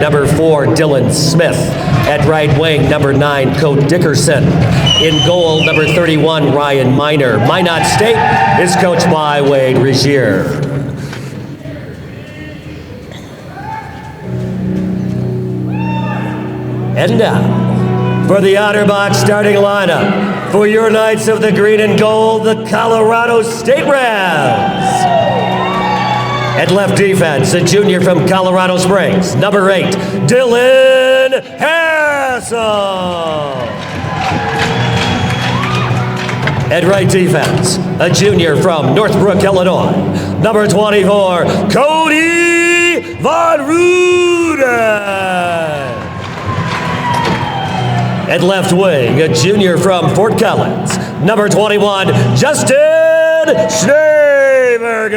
Number 4, Dylan Smith. At right wing, number 9, Coach Dickerson. In goal, number 31, Ryan Miner. Minot State is coached by Wade Regier. And now, for the OtterBox starting lineup, for your Knights of the Green and Gold, the Colorado State Rams. At left defense, a junior from Colorado Springs, number 8, Dylan Hassel. At right defense, a junior from Northbrook, Illinois, number 24, Cody Von Ruden. At left wing, a junior from Fort Collins, number 21, Justin Schneeberger.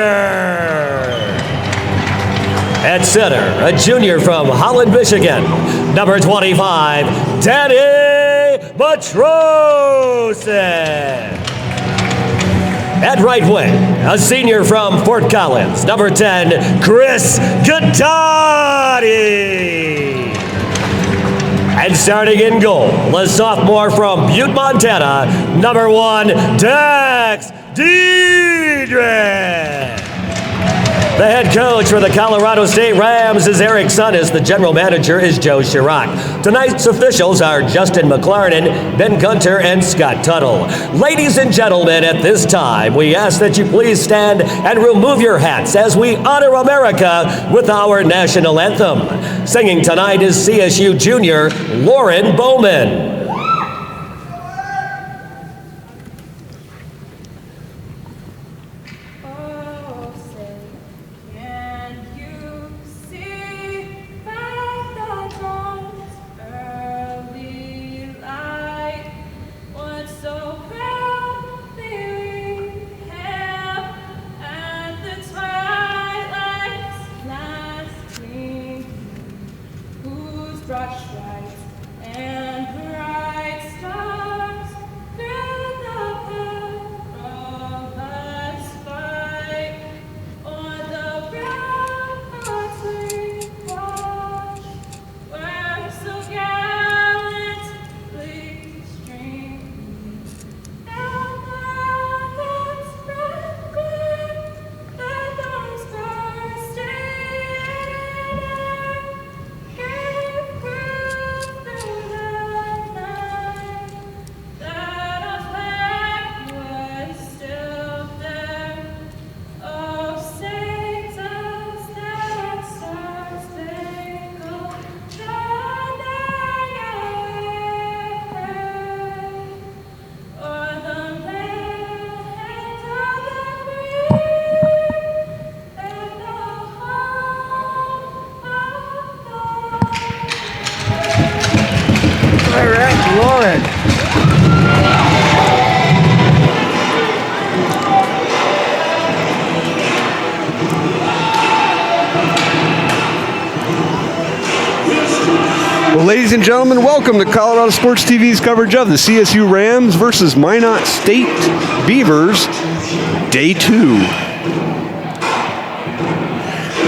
At center, a junior from Holland, Michigan, number 25, Danny Matrosen. At right wing, a senior from Fort Collins, number 10, Chris Gattari. And starting in goal, a sophomore from Butte, Montana, number 1, Dax Diedrich. The head coach for the Colorado State Rams is Eric Sunnis. The general manager is Joe Chirac. Tonight's officials are Justin McLaren, Ben Gunter, and Scott Tuttle. Ladies and gentlemen, at this time, we ask that you please stand and remove your hats as we honor America with our national anthem. Singing tonight is CSU junior Lauren Bowman. Ladies and gentlemen, welcome to Colorado Sports TV's coverage of the CSU Rams versus Minot State Beavers, Day 2.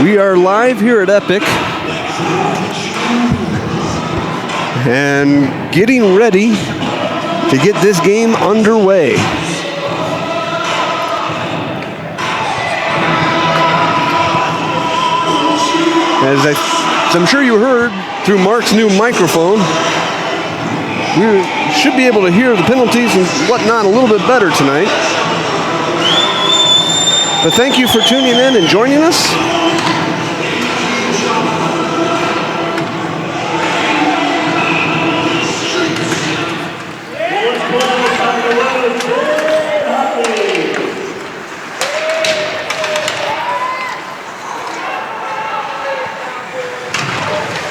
We are live here at Epic and getting ready to get this game underway. As I'm sure you heard through Mark's new microphone, we should be able to hear the penalties and whatnot a little bit better tonight. But thank you for tuning in and joining us.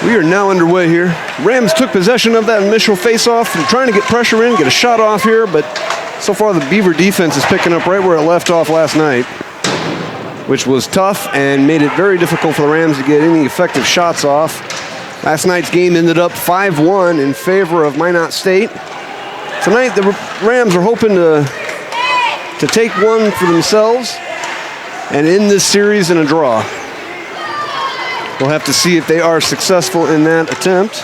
We are now underway here. Rams took possession of that initial face-off and trying to get pressure in, get a shot off here, but so far the Beaver defense is picking up right where it left off last night, which was tough and made it very difficult for the Rams to get any effective shots off. Last night's game ended up 5-1 in favor of Minot State. Tonight the Rams are hoping to take one for themselves and end this series in a draw. We'll have to see if they are successful in that attempt.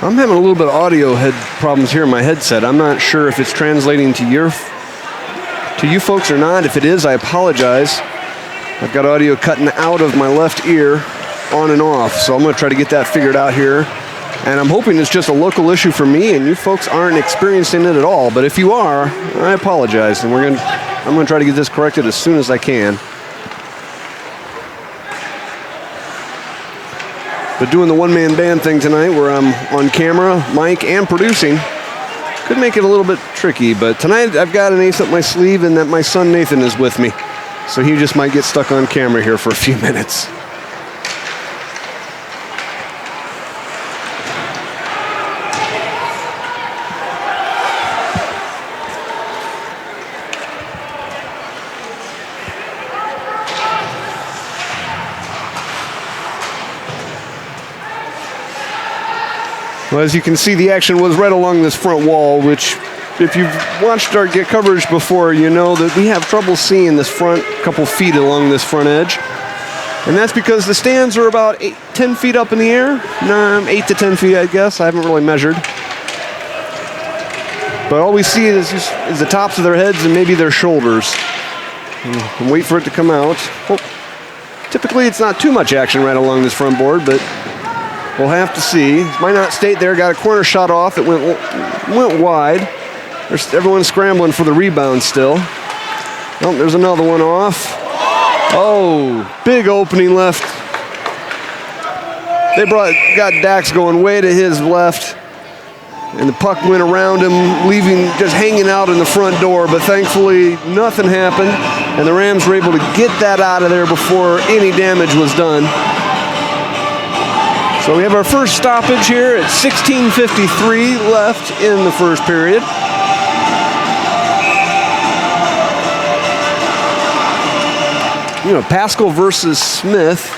I'm having a little bit of audio problems here in my headset. I'm not sure if it's translating to you folks or not. If it is, I apologize. I've got audio cutting out of my left ear on and off, so I'm going to try to get that figured out here. And I'm hoping it's just a local issue for me and you folks aren't experiencing it at all. But if you are, I apologize, and I'm going to try to get this corrected as soon as I can. But doing the one-man band thing tonight where I'm on camera, mic, and producing could make it a little bit tricky. But tonight I've got an ace up my sleeve, and that my son Nathan is with me. So he just might get stuck on camera here for a few minutes. Well, as you can see, the action was right along this front wall, which, if you've watched our coverage before, you know that we have trouble seeing this front couple feet along this front edge. And that's because the stands are about 10 feet up in the air. 8 to 10 feet, I guess. I haven't really measured. But all we see is the tops of their heads and maybe their shoulders. And wait for it to come out. Well, typically, it's not too much action right along this front board, but we'll have to see. Minot State there got a corner shot off. It went wide. Everyone's scrambling for the rebound still. Oh, there's another one off. Oh, big opening left. They got Dax going way to his left. And the puck went around him, leaving just hanging out in the front door. But thankfully, nothing happened. And the Rams were able to get that out of there before any damage was done. So we have our first stoppage here at 16:53 left in the first period. You know, Pascal versus Smith.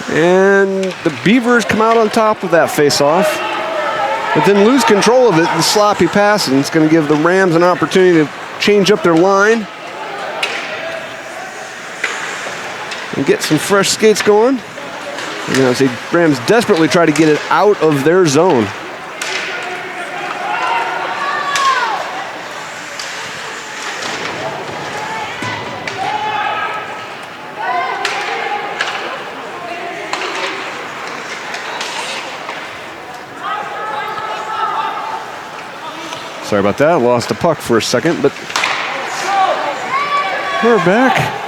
And the Beavers come out on top of that face-off. But then lose control of it. The sloppy passing is going to give the Rams an opportunity to change up their line and get some fresh skates going. You know, the Rams desperately try to get it out of their zone. Sorry about that. I lost the puck for a second, but we're back.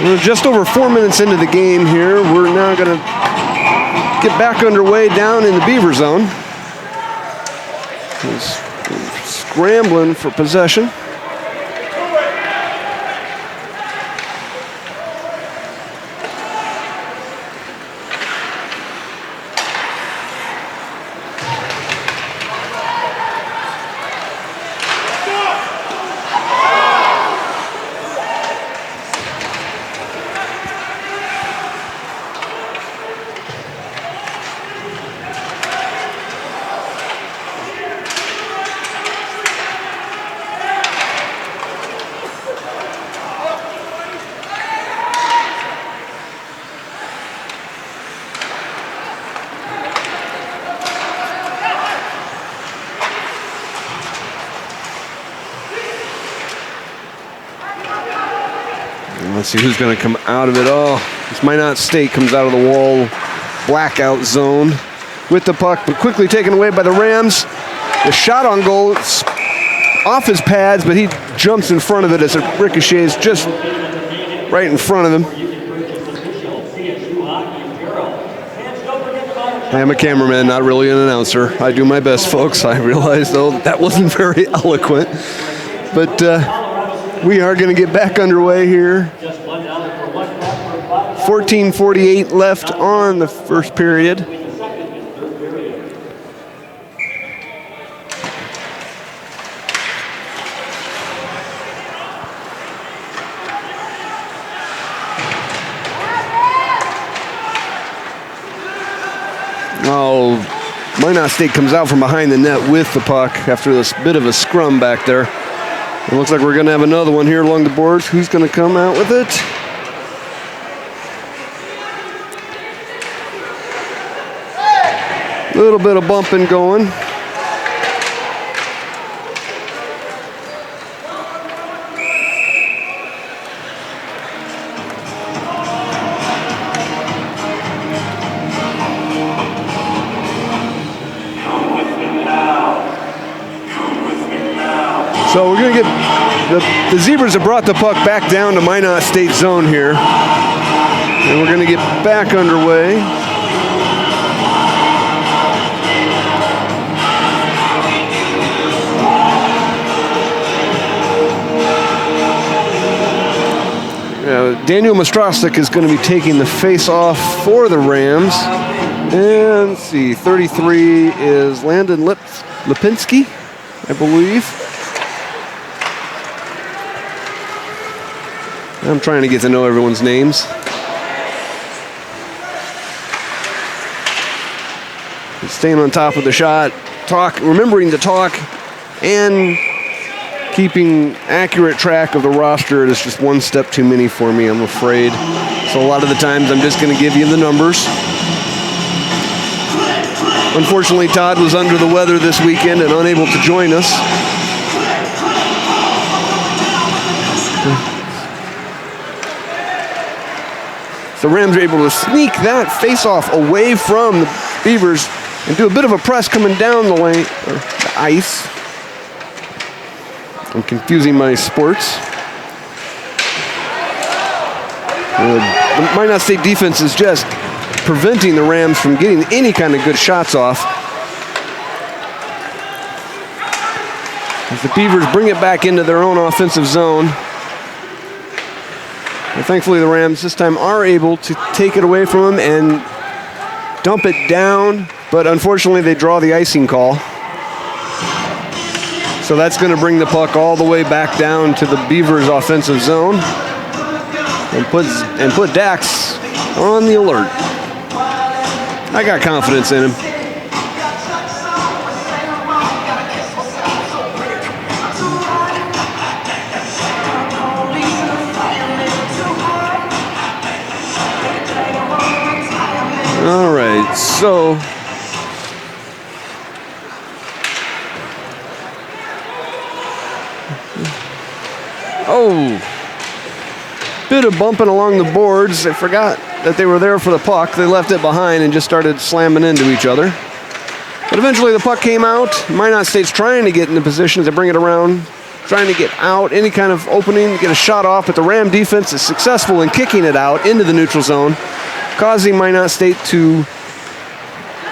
We're just over 4 minutes into the game here. We're now going to get back underway down in the Beaver zone. He's scrambling for possession. Let's see who's going to come out of it. Oh, this Minot State comes out of the wall blackout zone with the puck, but quickly taken away by the Rams. The shot on goal, it's off his pads, but he jumps in front of it as it ricochets just right in front of him. I am a cameraman, not really an announcer. I do my best, folks. I realize, though, that wasn't very eloquent. But we are going to get back underway here. 14:48 left on the first period. Oh, Minot State comes out from behind the net with the puck after this bit of a scrum back there. It looks like we're going to have another one here along the boards. Who's going to come out with it? A little bit of bumping going. So we're going to get, the Zebras have brought the puck back down to Minot State zone here. And we're going to get back underway. Daniel Mastrosik is going to be taking the face-off for the Rams. And let's see, 33 is Landon Lipinski, I believe. I'm trying to get to know everyone's names. Staying on top of the shot, remembering to talk, and keeping accurate track of the roster is just one step too many for me, I'm afraid. So a lot of the times I'm just going to give you the numbers. Unfortunately, Todd was under the weather this weekend and unable to join us. The Rams are able to sneak that face-off away from the Beavers and do a bit of a press coming down the lane, or the ice. I'm confusing my sports. The Minot State defense is just preventing the Rams from getting any kind of good shots off. As the Beavers bring it back into their own offensive zone. And thankfully, the Rams this time are able to take it away from them and dump it down, but unfortunately, they draw the icing call. So that's going to bring the puck all the way back down to the Beavers' offensive zone and put Dax on the alert. I got confidence in him. All right, so bit of bumping along the boards. They forgot that they were there for the puck. They left it behind and just started slamming into each other. But eventually the puck came out. Minot State's trying to get into position to bring it around, trying to get out, any kind of opening, get a shot off, but the Ram defense is successful in kicking it out into the neutral zone, causing Minot State to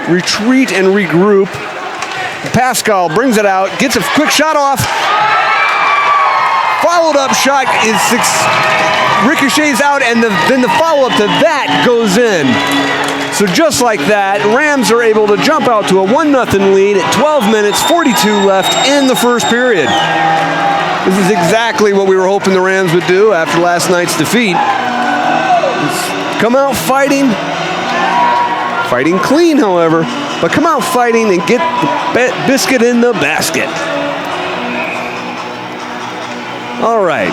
retreat and regroup. Pascal brings it out, gets a quick shot off. Followed up shot ricochets out, and then the follow-up to that goes in. So just like that, Rams are able to jump out to a 1-0 lead at 12 minutes, 42 left in the first period. This is exactly what we were hoping the Rams would do after last night's defeat. Come out fighting clean, however, but come out fighting and get the biscuit in the basket. All right,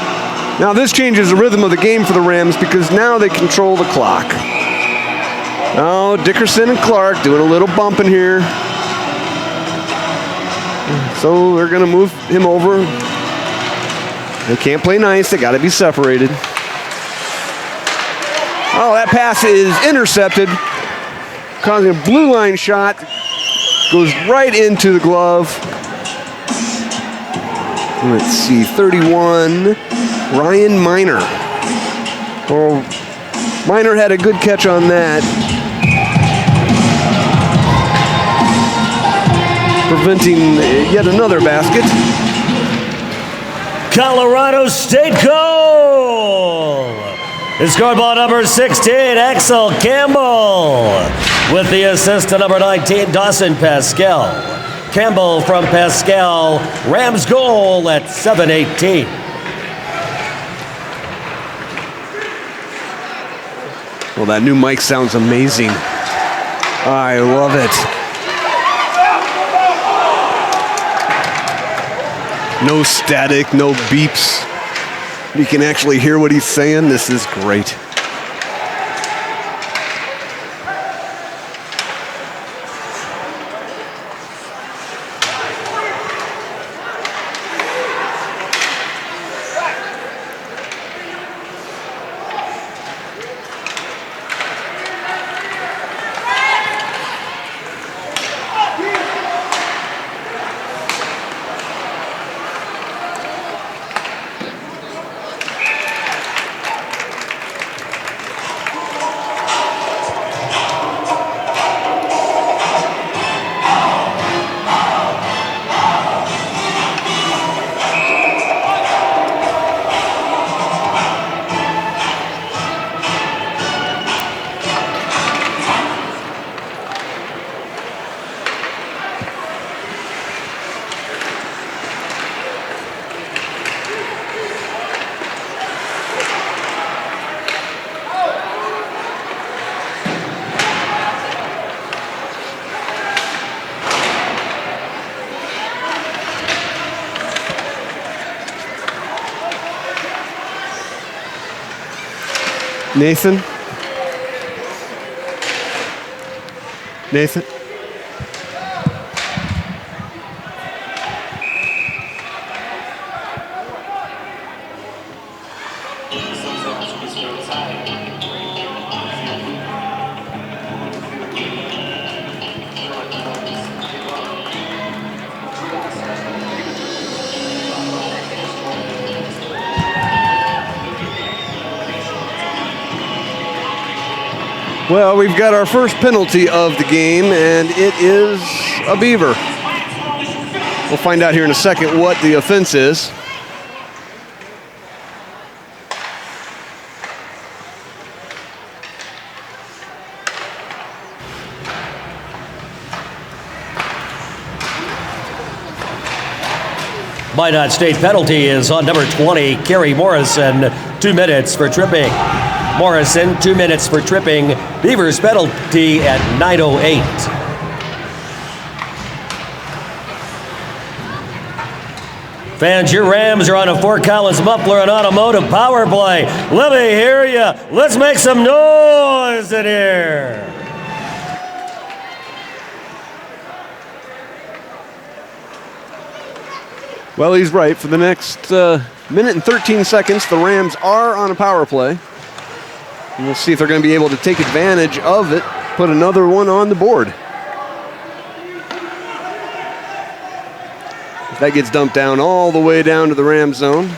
now this changes the rhythm of the game for the Rams because now they control the clock. Oh, Dickerson and Clark doing a little bumping here. So they're gonna move him over. They can't play nice, they gotta be separated. Oh, that pass is intercepted, causing a blue line shot. Goes right into the glove. Let's see, 31, Ryan Miner. Oh, Miner had a good catch on that. Preventing yet another basket. Colorado State goal! The scoreboard number 16, Axel Campbell. With the assist to number 19, Dawson Pascal. Campbell from Pascal, Rams goal at 7:18. Well, that new mic sounds amazing. I love it. No static, no beeps. You can actually hear what he's saying. This is great. Nathan? Nathan? Well, we've got our first penalty of the game, and it is a Beaver. We'll find out here in a second what the offense is. Minot State penalty is on number 20, Kerry Morrison, 2 minutes for tripping. Morrison, 2 minutes for tripping. Beavers penalty at 9:08. Fans, your Rams are on a Fort Collins Muffler and Automotive power play. Let me hear you. Let's make some noise in here. Well, he's right. For the next minute and 13 seconds, the Rams are on a power play. And we'll see if they're going to be able to take advantage of it, put another one on the board. If that gets dumped down all the way down to the Ram zone.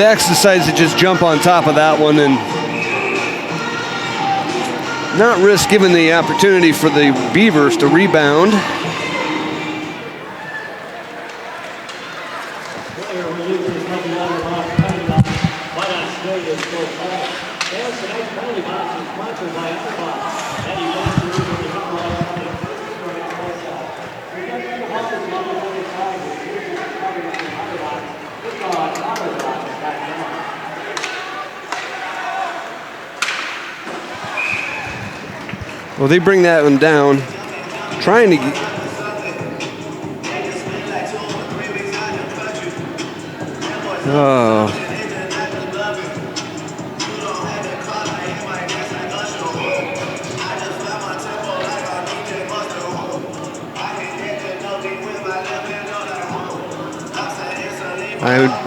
Dax decides to just jump on top of that one and not risk giving the opportunity for the Beavers to rebound. Well, they bring that one down, trying to get... Oh.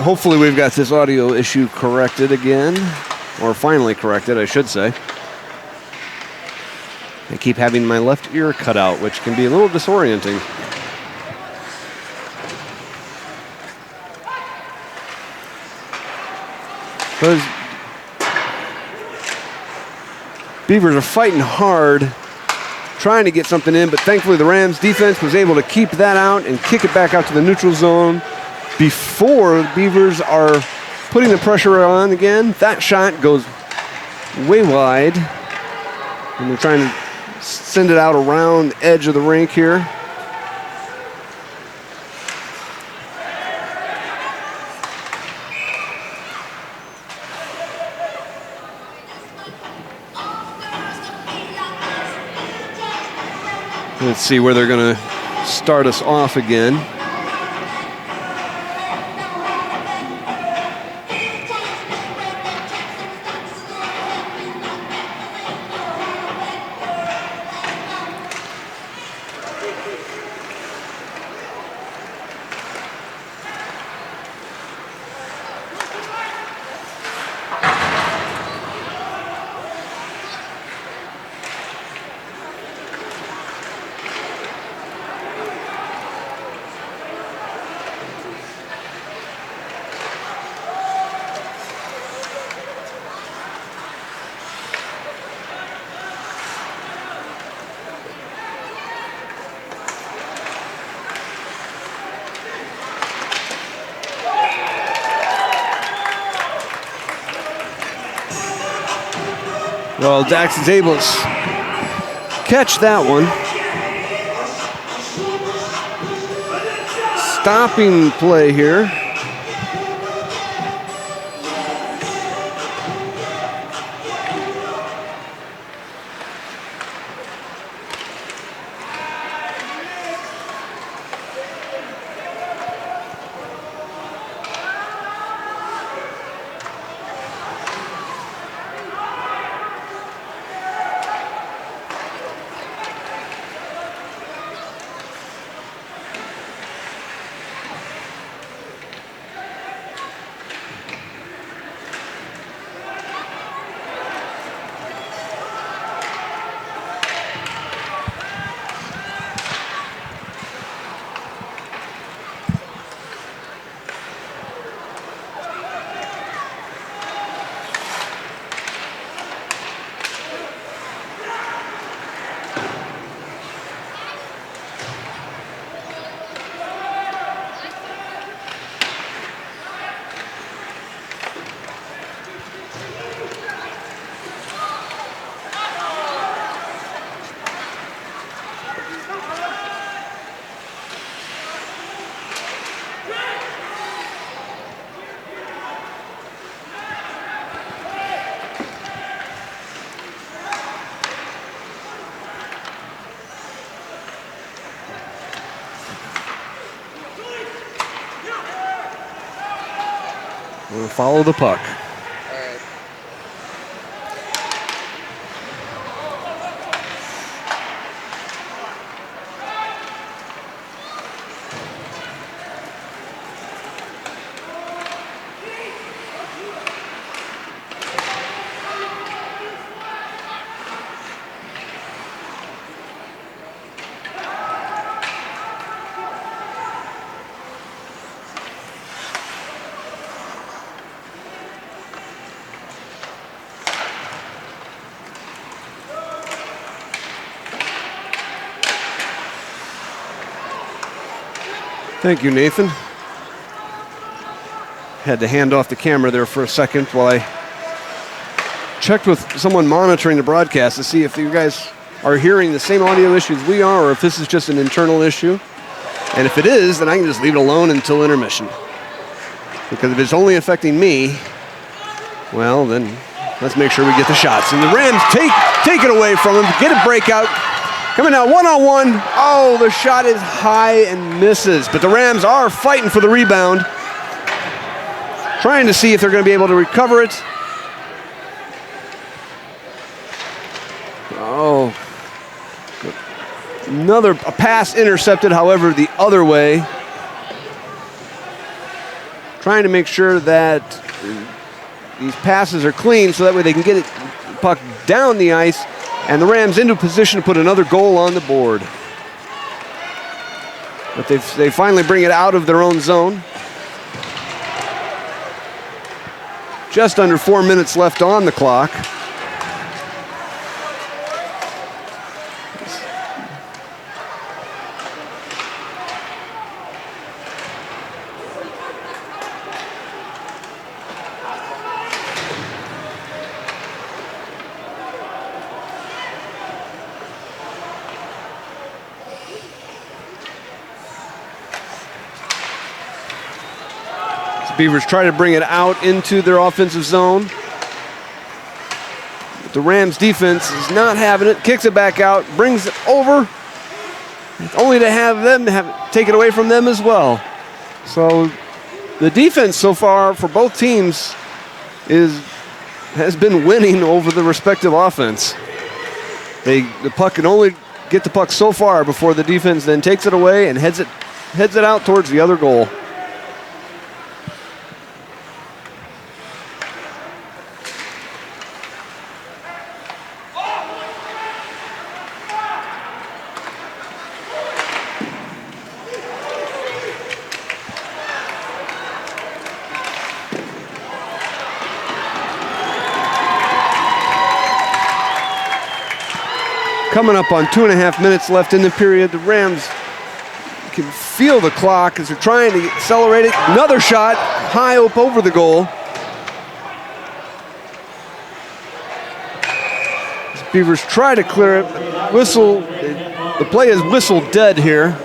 Hopefully we've got this audio issue corrected again, or finally corrected, I should say. I keep having my left ear cut out, which can be a little disorienting. Those Beavers are fighting hard, trying to get something in, but thankfully the Rams defense was able to keep that out and kick it back out to the neutral zone before the Beavers are putting the pressure on again. That shot goes way wide, and they're trying to send it out around the edge of the rink here. Let's see where they're going to start us off again. Well, Dax is able to catch that one. Stopping play here. We'll follow the puck. Thank you, Nathan. Had to hand off the camera there for a second while I checked with someone monitoring the broadcast to see if you guys are hearing the same audio issues we are, or if this is just an internal issue. And if it is, then I can just leave it alone until intermission. Because if it's only affecting me, well, then let's make sure we get the shots. And the Rams take it away from him, get a breakout. Coming out one-on-one. Oh, the shot is high and misses. But the Rams are fighting for the rebound. Trying to see if they're going to be able to recover it. Oh. A pass intercepted, however, the other way. Trying to make sure that these passes are clean so that way they can get it puck down the ice and the Rams into position to put another goal on the board. But they finally bring it out of their own zone. Just under 4 minutes left on the clock. Beavers try to bring it out into their offensive zone. But the Rams defense is not having it. Kicks it back out, brings it over, only to have them take it away from them as well. So the defense so far for both teams has been winning over the respective offense. The puck can only get the puck so far before the defense then takes it away and heads it out towards the other goal. Coming up on 2.5 minutes left in the period. The Rams can feel the clock as they're trying to accelerate it. Another shot, high up over the goal. As Beavers try to clear it. Whistle, the play is whistled dead here.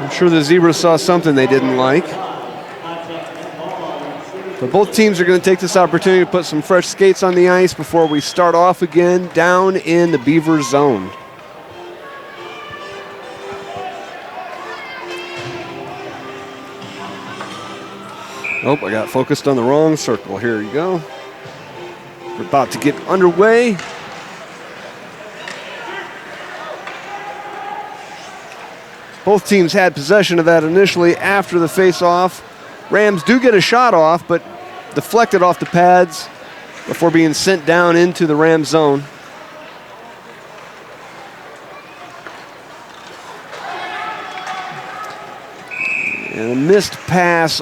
I'm sure the Zebras saw something they didn't like. But both teams are going to take this opportunity to put some fresh skates on the ice before we start off again down in the Beaver zone. Oh, I got focused on the wrong circle. Here you go. We're about to get underway. Both teams had possession of that initially after the face-off. Rams do get a shot off, but deflected off the pads before being sent down into the Rams zone. And a missed pass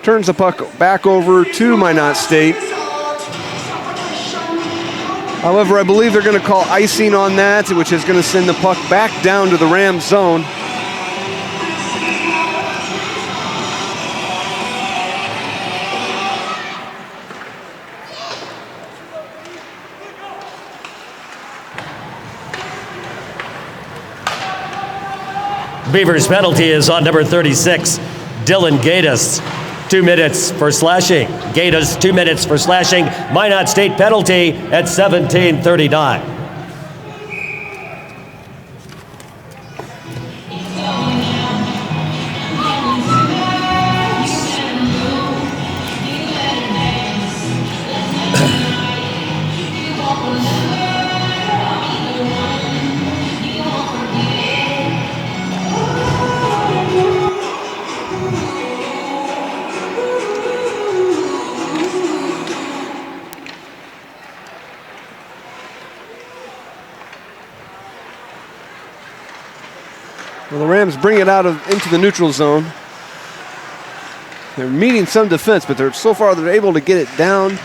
turns the puck back over to Minot State. However, I believe they're going to call icing on that, which is going to send the puck back down to the Rams zone. Beavers penalty is on number 36, Dylan Gatiss. 2 minutes for slashing. Gatiss 2 minutes for slashing. Minot State penalty at 17:39. Well, the Rams bring it into the neutral zone. They're meeting some defense, but so far they're able to get it down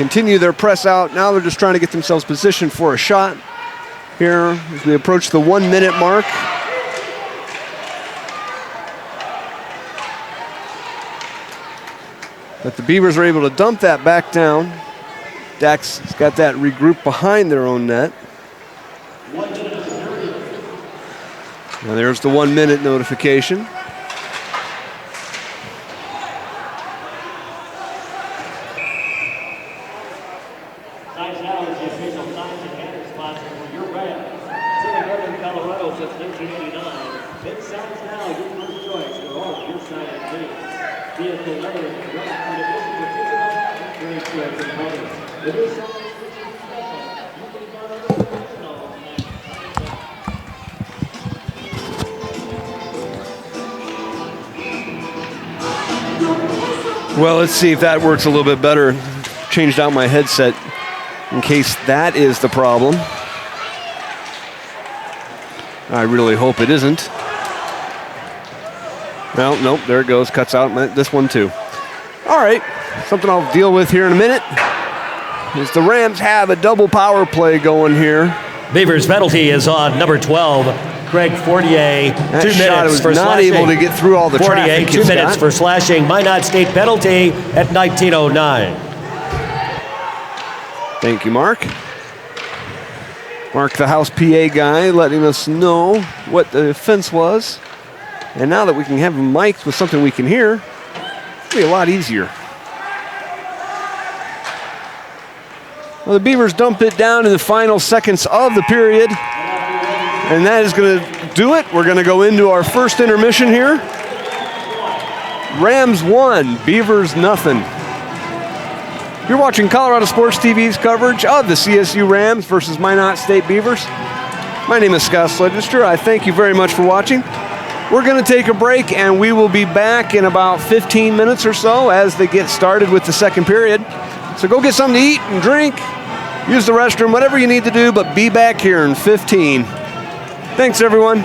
continue their press out. Now they're just trying to get themselves positioned for a shot here as we approach the 1 minute mark. But the Beavers are able to dump that back down. Dax has got that regrouped behind their own net. Now there's the 1 minute notification. Times now is the official times and handle spots for your Rams. Serving Northern Colorado since 1989. Big Sounds now your first choice for all of your side and teams. Vehicle letters, running for division materials, and trade squares and colors. The new song is featured special. You can download the original. Well, let's see if that works a little bit better. Changed out my headset in case that is the problem. I really hope it isn't. Well, nope, there it goes. Cuts out this one too. All right, something I'll deal with here in a minute is the Rams have a double power play going here. Beavers' penalty is on number 12, Craig Fortier. That 2 shot minutes was for not slashing. able to get through all the Fortier, traffic. 2 minutes for slashing. Minot State penalty at 19:09. Thank you, Mark. Mark, the house PA guy, letting us know what the offense was. And now that we can have him mic'd with something we can hear, it'll be a lot easier. Well, the Beavers dump it down in the final seconds of the period. And that is going to do it. We're going to go into our first intermission here. Rams 1, Beavers nothing. You're watching Colorado Sports TV's coverage of the CSU Rams versus Minot State Beavers. My name is Scott Sledgister. I thank you very much for watching. We're going to take a break, and we will be back in about 15 minutes or so as they get started with the second period. So go get something to eat and drink, use the restroom, whatever you need to do, but be back here in 15. Thanks, everyone.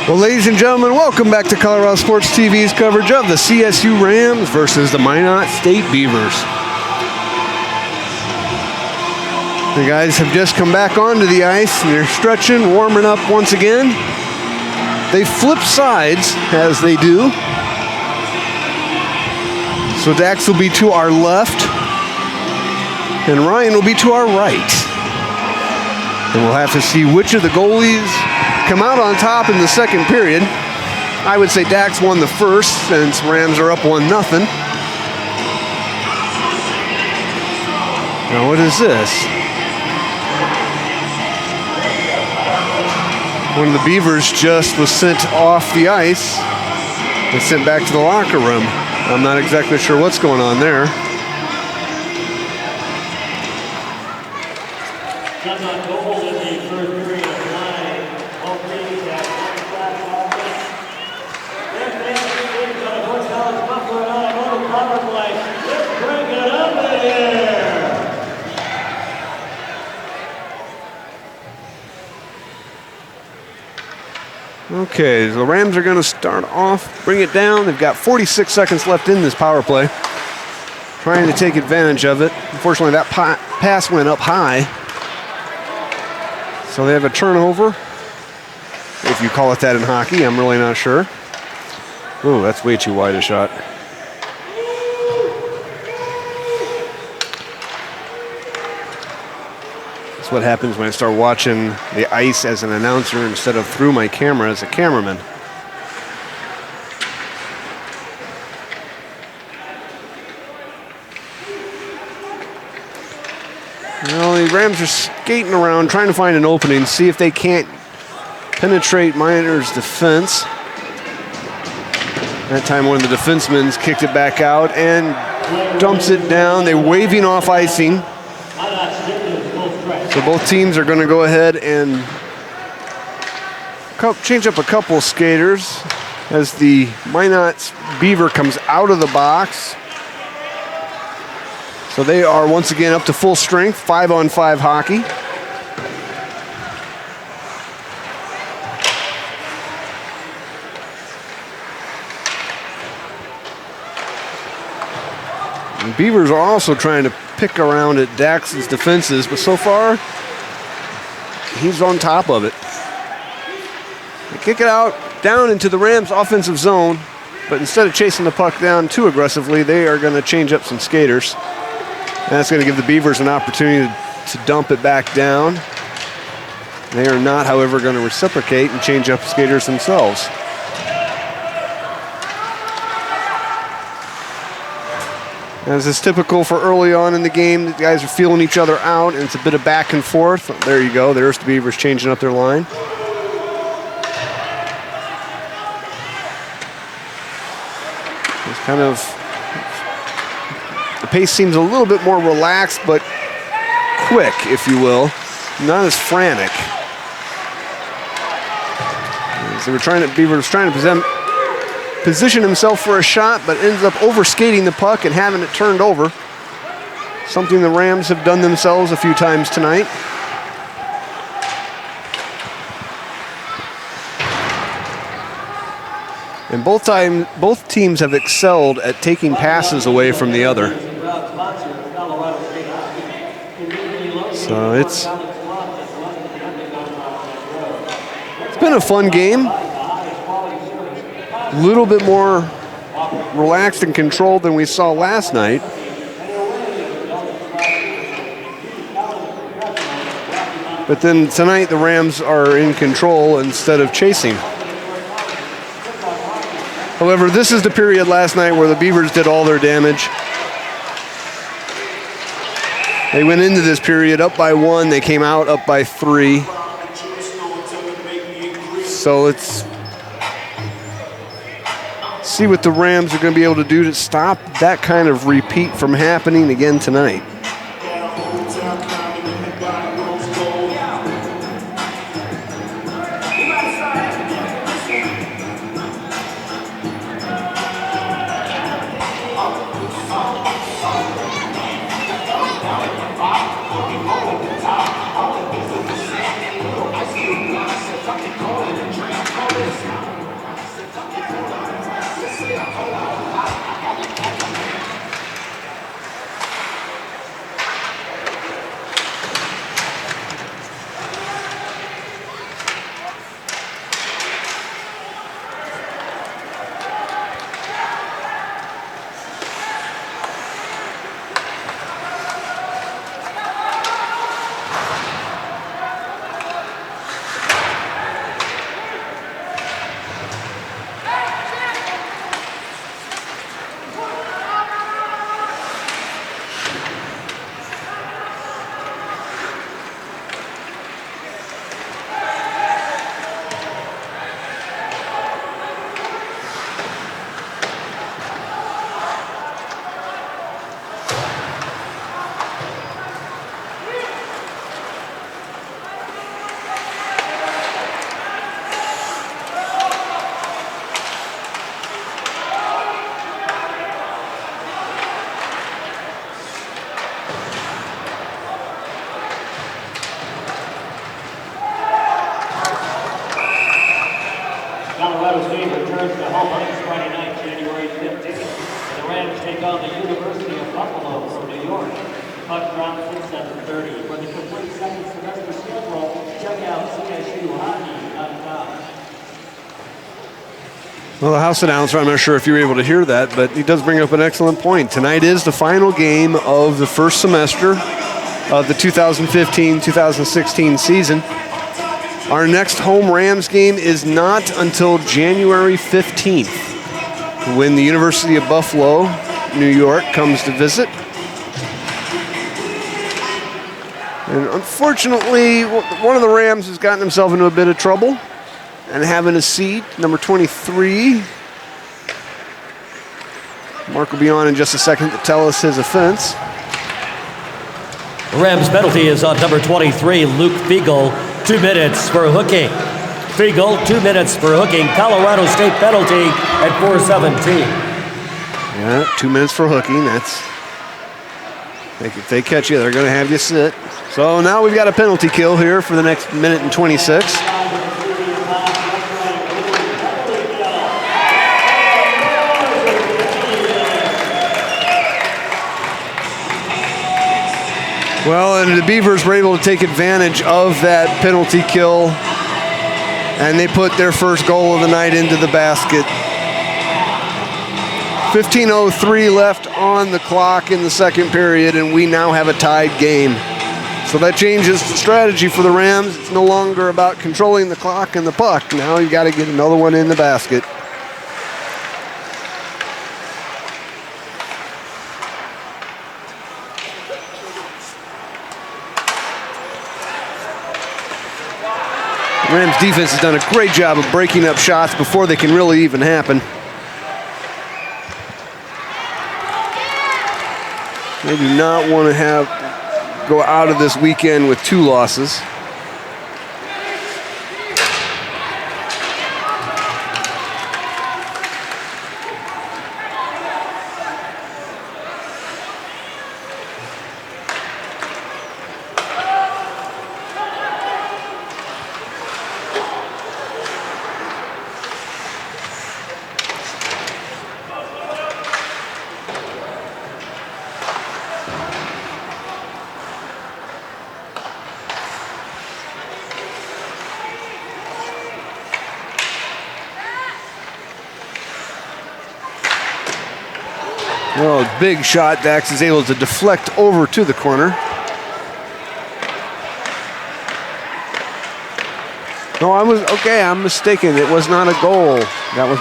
Well, ladies and gentlemen, welcome back to Colorado Sports TV's coverage of the CSU Rams versus the Minot State Beavers. The guys have just come back onto the ice and they're stretching, warming up once again. They flip sides as they do. So Dax will be to our left and Ryan will be to our right. And we'll have to see which of the goalies come out on top in the second period. I would say Dax won the first since Rams are up 1-0. Now what is this? One of the Beavers just was sent off the ice and sent back to the locker room. I'm not exactly sure what's going on there. Okay, the Rams are going to start off, bring it down. They've got 46 seconds left in this power play. Trying to take advantage of it. Unfortunately, that pass went up high. So they have a turnover, if you call it that in hockey. I'm really not sure. Oh, that's way too wide a shot. That's what happens when I start watching the ice as an announcer instead of through my camera as a cameraman. Well, the Rams are skating around trying to find an opening, see if they can't penetrate Minor's defense. That time one of the defensemen kicked it back out and dumps it down. They're waving off icing. So both teams are going to go ahead and change up a couple skaters as the Minot Beaver comes out of the box. So they are once again up to full strength, 5-on-5 hockey. The Beavers are also trying to pick around at Dax's defenses, but so far, he's on top of it. They kick it out, down into the Rams' offensive zone, but instead of chasing the puck down too aggressively, they are going to change up some skaters. And that's going to give the Beavers an opportunity to dump it back down. They are not, however, going to reciprocate and change up skaters themselves. As is typical for early on in the game, the guys are feeling each other out, and it's a bit of back and forth. There you go. There's the Beavers changing up their line. It's kind of, the pace seems a little bit more relaxed, but quick, if you will. Not as frantic. So Beavers trying to position himself for a shot, but ends up overskating the puck and having it turned over. Something the Rams have done themselves a few times tonight. And both teams have excelled at taking passes away from the other. So it's been a fun game. A little bit more relaxed and controlled than we saw last night. But then tonight the Rams are in control instead of chasing. However, this is the period last night where the Beavers did all their damage. They went into this period up by 1. They came out up by 3. So let's see what the Rams are going to be able to do to stop that kind of repeat from happening again tonight. take on the University of Buffalo from New York. Puck drops at 7:30. For the complete second semester schedule, check out CSU.com. Well, the house announcer, I'm not sure if you were able to hear that, but he does bring up an excellent point. Tonight is the final game of the first semester of the 2015-2016 season. Our next home Rams game is not until January 15th, when the University of Buffalo, New York, comes to visit. And unfortunately, one of the Rams has gotten himself into a bit of trouble and having a seat, number 23. Mark will be on in just a second to tell us his offense. The Rams penalty is on number 23, Luke Fiegel, 2 minutes for hooking. Fiegel, 2 minutes for hooking. Colorado State penalty at 4:17. Yeah, 2 minutes for hooking. That's, if they catch you, they're going to have you sit. So now we've got a penalty kill here for the next minute and 26. Well, and the Beavers were able to take advantage of that penalty kill, and they put their first goal of the night into the basket. 15:03 left on the clock in the second period, and we now have a tied game. So that changes the strategy for the Rams. It's no longer about controlling the clock and the puck. Now you got to get another one in the basket. Rams defense has done a great job of breaking up shots before they can really even happen. They do not want to go out of this weekend with 2 losses. Well, big shot. Dax is able to deflect over to the corner. No, I'm mistaken. It was not a goal. That was.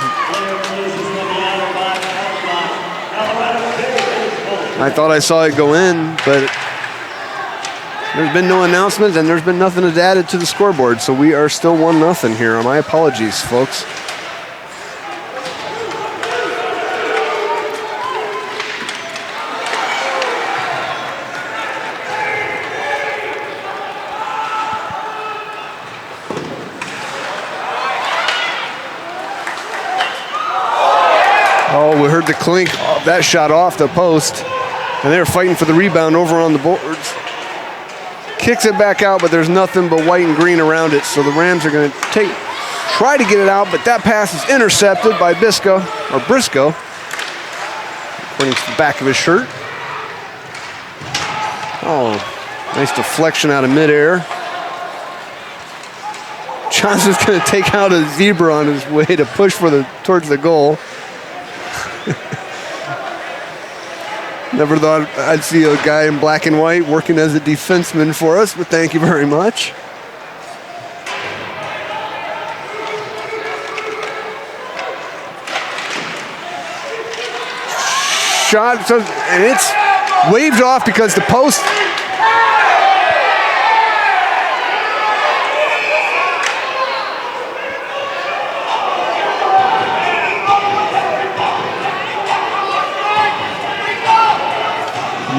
I thought I saw it go in, but there's been no announcement and there's been nothing added to the scoreboard, so we are still 1-0 here. My apologies, folks. Oh, we heard the clink of that shot off the post, and they're fighting for the rebound over on the boards. Kicks it back out, but there's nothing but white and green around it, so the Rams are going to try to get it out, but that pass is intercepted by Briscoe, according to the back of his shirt. Oh, nice deflection out of midair. Johnson's going to take out a zebra on his way to push towards the goal. Never thought I'd see a guy in black and white working as a defenseman for us, but thank you very much. Shot, and it's waved off because the post.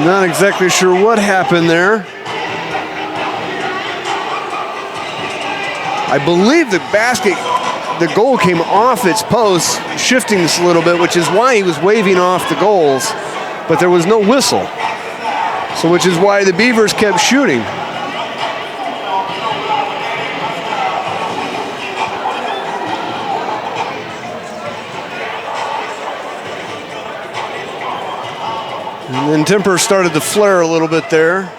Not exactly sure what happened there. I believe the goal came off its post, shifting this a little bit, which is why he was waving off the goals, but there was no whistle. So which is why the Beavers kept shooting. And then temper started to flare a little bit there.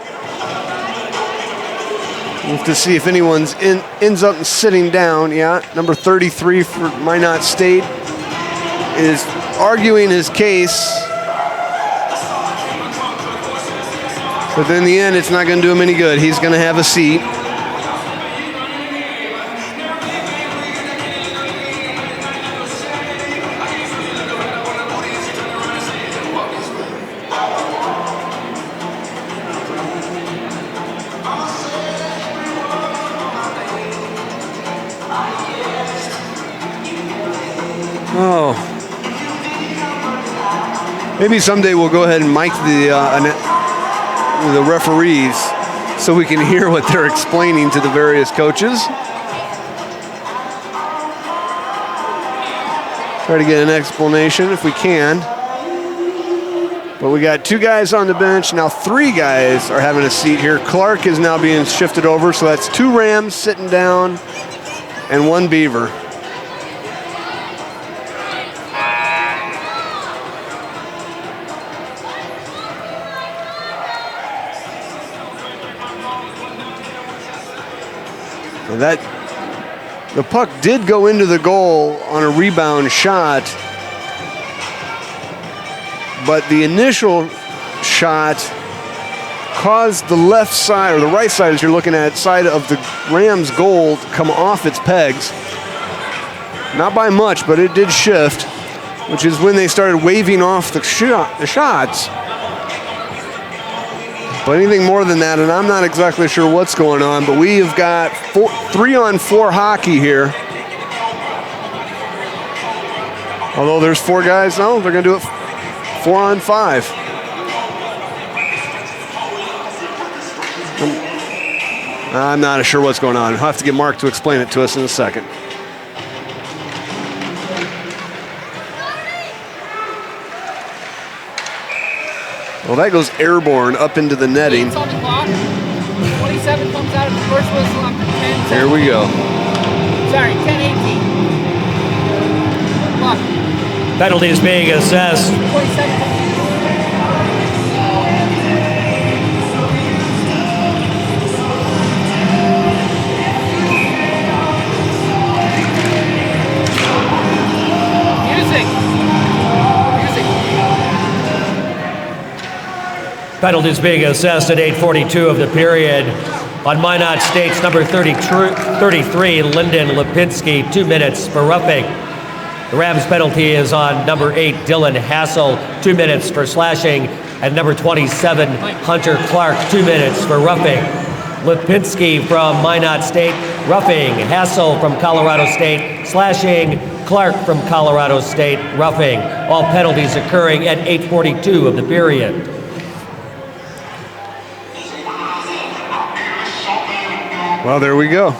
We'll have to see if anyone's ends up sitting down. Yeah, number 33 for Minot State is arguing his case. But in the end, it's not going to do him any good. He's going to have a seat. Oh. Maybe someday we'll go ahead and mic the referees so we can hear what they're explaining to the various coaches. Try to get an explanation if we can. But we got 2 guys on the bench. Now 3 guys are having a seat here. Clark is now being shifted over. So that's 2 Rams sitting down and 1 Beaver. The puck did go into the goal on a rebound shot, but the initial shot caused the left side, or the right side as you're looking at, side of the Rams' goal to come off its pegs. Not by much, but it did shift, which is when they started waving off the shots. But anything more than that, and I'm not exactly sure what's going on, but we have got 3-on-4 hockey here. Although there's 4 guys, no, they're going to do it 4-on-5. I'm not sure what's going on. I'll have to get Mark to explain it to us in a second. Well, that goes airborne up into the netting. It's on the clock. 27 comes out of the first whistle after 10. Here we go. Sorry, 10-18. Clock. Penalties being assessed. 27. Penalties being assessed at 8:42 of the period. On Minot State's number 33, Lyndon Lipinski, 2 minutes for roughing. The Rams penalty is on number 8, Dylan Hassel, 2 minutes for slashing. And number 27, Hunter Clark, 2 minutes for roughing. Lipinski from Minot State, roughing. Hassel from Colorado State, slashing. Clark from Colorado State, roughing. All penalties occurring at 8:42 of the period. Well, there we go.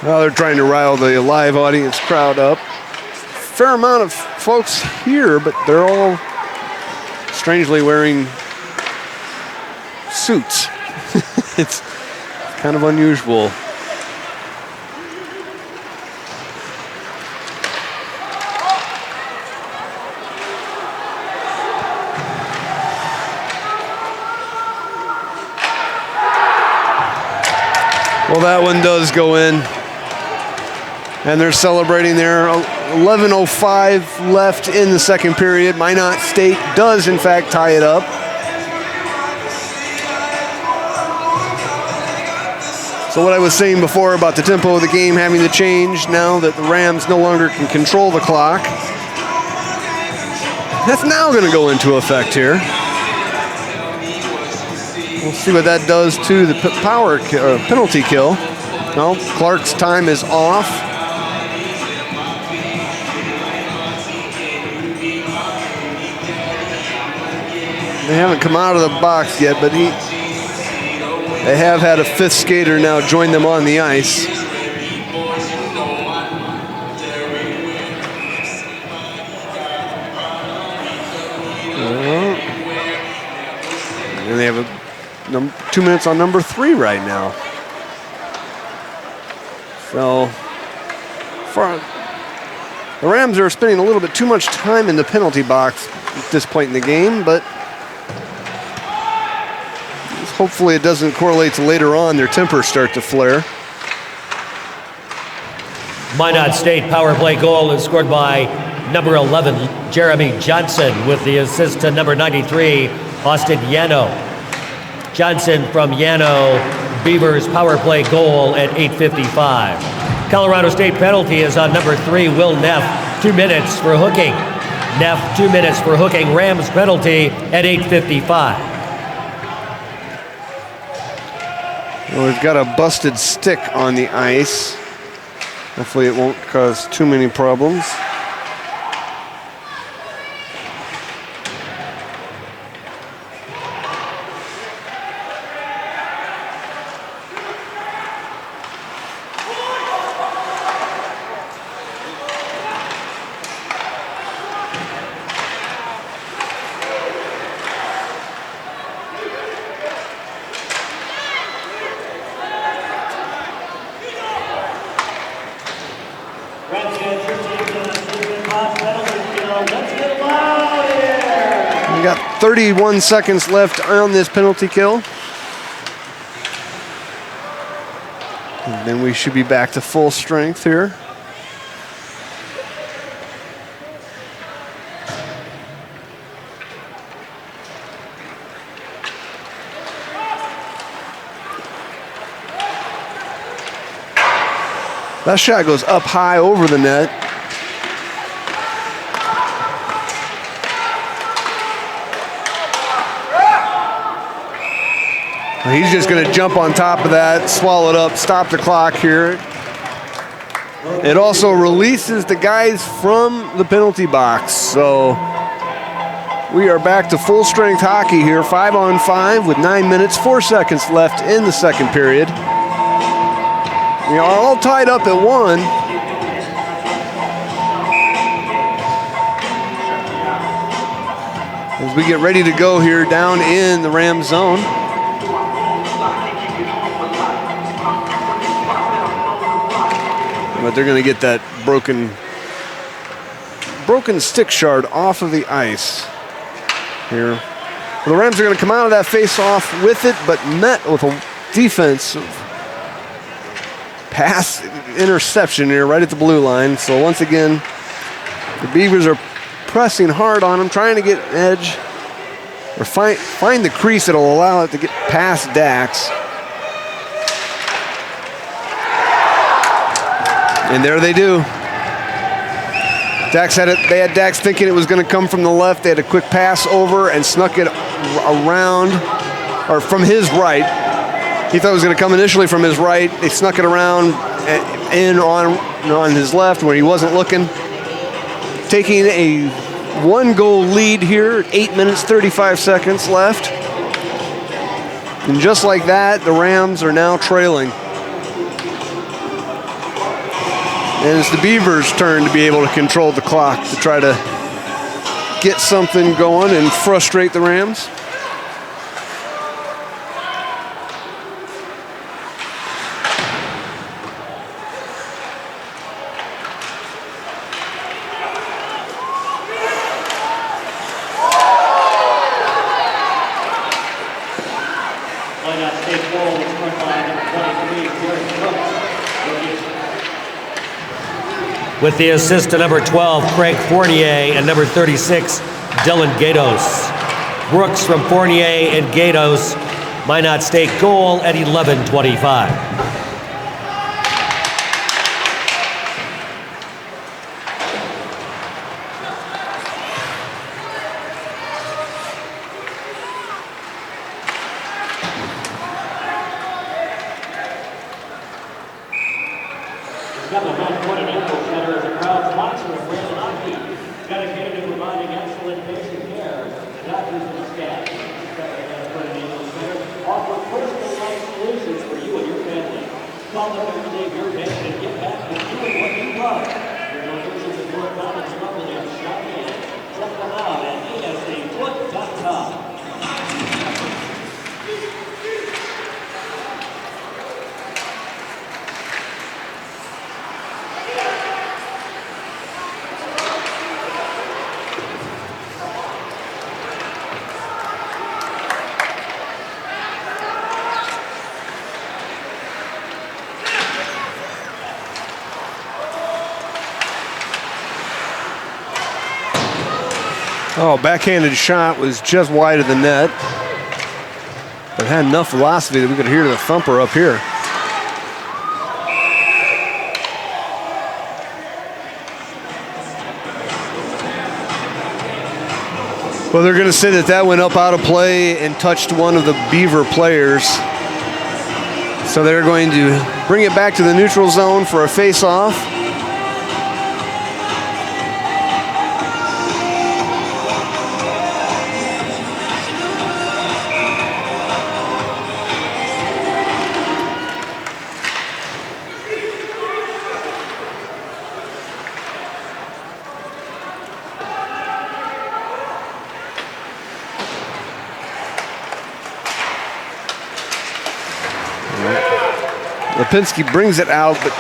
Well, they're trying to rile the live audience crowd up. Fair amount of folks here, but they're all strangely wearing suits. It's kind of unusual. Well, that one does go in. And they're celebrating there. 11:05 left in the second period. Minot State does, in fact, tie it up. So what I was saying before about the tempo of the game having to change now that the Rams no longer can control the clock, that's now going to go into effect here. We'll see what that does to the penalty kill. No, Clark's time is off. They haven't come out of the box yet, but They have had a fifth skater now join them on the ice. And they have 2 minutes on number 3 right now. So, the Rams are spending a little bit too much time in the penalty box at this point in the game, but hopefully it doesn't correlate to later on their tempers start to flare. Minot State power play goal is scored by number 11, Jeremy Johnson, with the assist to number 93, Austin Yano. Johnson from Yano, Beavers power play goal at 8:55. Colorado State penalty is on number 3, Will Neff, 2 minutes for hooking. Neff, 2 minutes for hooking. Rams penalty at 8:55. Well, we've got a busted stick on the ice. Hopefully it won't cause too many problems. We got 31 seconds left on this penalty kill. And then we should be back to full strength here. That shot goes up high over the net. He's just going to jump on top of that, swallow it up, stop the clock here. It also releases the guys from the penalty box. So we are back to full strength hockey here, 5-on-5 with 9 minutes, 4 seconds left in the second period. We are all tied up at 1. As we get ready to go here down in the Rams zone. But they're going to get that broken stick shard off of the ice here. Well, the Rams are going to come out of that face-off with it, but met with a defensive pass interception here right at the blue line. So once again, the Beavers are pressing hard on them, trying to get an edge or find the crease that'll allow it to get past Dax. And there they do. Dax had it. They had Dax thinking it was going to come from the left. They had a quick pass over and snuck it around, or from his right. He thought it was going to come initially from his right. They snuck it around in on his left where he wasn't looking. Taking a 1-goal lead here, 8 minutes, 35 seconds left. And just like that, the Rams are now trailing. And it's the Beavers' turn to be able to control the clock to try to get something going and frustrate the Rams. With the assist to number 12, Craig Fournier, and number 36, Dylan Gatos. Brooks from Fournier and Gatos. Minot State goal at 11:25. Call the Thursday beer bench and get back to doing what you love. Your locations at North Mountain's locally and shopping. Check them out at asawood.com. Oh, backhanded shot was just wide of the net, but had enough velocity that we could hear the thumper up here. Well, they're going to say that that went up out of play and touched one of the Beaver players. So they're going to bring it back to the neutral zone for a face-off. Lipinski brings it out, but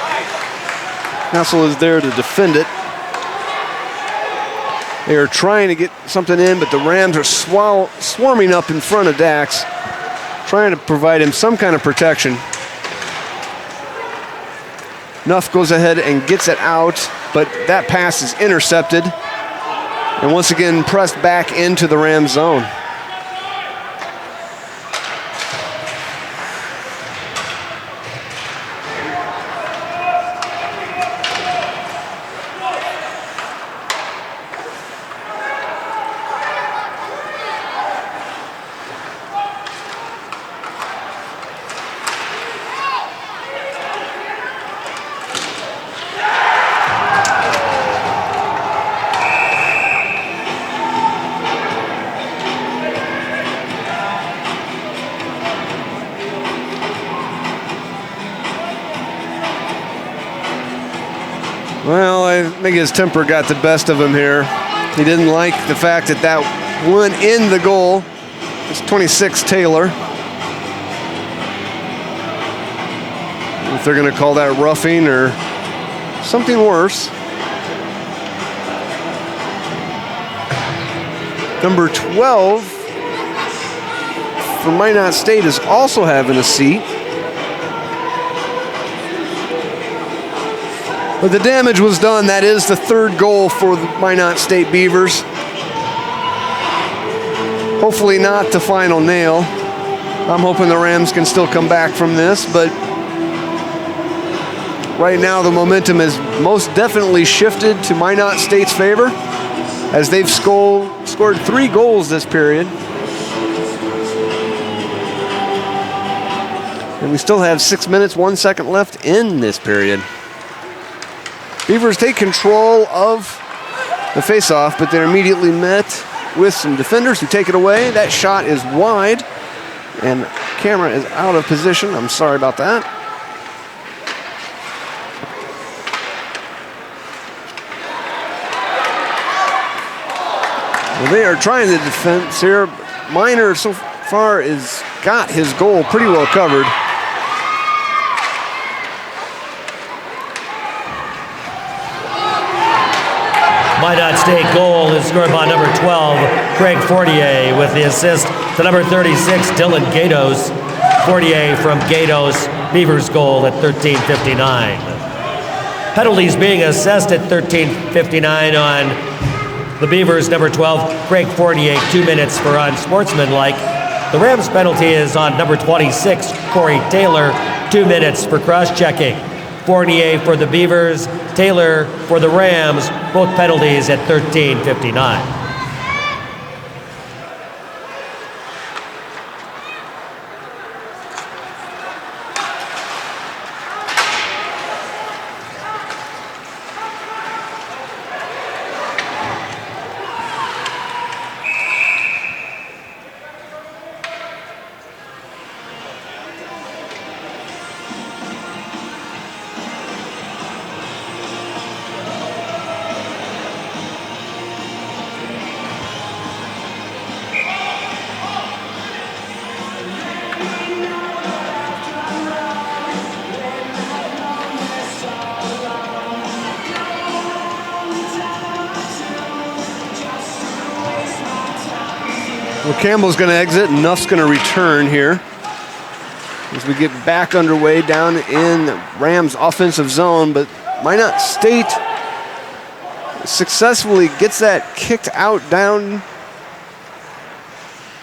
Hassel is there to defend it. They are trying to get something in, but the Rams are swarming up in front of Dax, trying to provide him some kind of protection. Nuff goes ahead and gets it out, but that pass is intercepted, and once again pressed back into the Rams zone. Well, I think his temper got the best of him here. He didn't like the fact that that went in the goal. It's 26 Taylor. If they're going to call that roughing or something worse. Number 12 for Minot State is also having a seat. But the damage was done. That is the third goal for the Minot State Beavers. Hopefully not the final nail. I'm hoping the Rams can still come back from this, but right now the momentum is most definitely shifted to Minot State's favor as they've scored 3 goals this period. And we still have 6 minutes, 1 second left in this period. Beavers take control of the faceoff, but they're immediately met with some defenders who take it away. That shot is wide, and camera is out of position. I'm sorry about that. Well, they are trying the defense here. Miner so far has got his goal pretty well covered. Minot State goal is scored by number 12, Craig Fortier, with the assist to number 36, Dylan Gatos. Fortier from Gatos, Beavers goal at 13:59. Penalties being assessed at 13:59 on the Beavers, number 12, Craig Fortier, 2 minutes for unsportsmanlike. The Rams penalty is on number 26, Corey Taylor, 2 minutes for cross-checking. Fortier for the Beavers, Taylor for the Rams, both penalties at 13:59. Campbell's going to exit and Nuff's going to return here as we get back underway down in Rams offensive zone, but Minot State successfully gets that kicked out down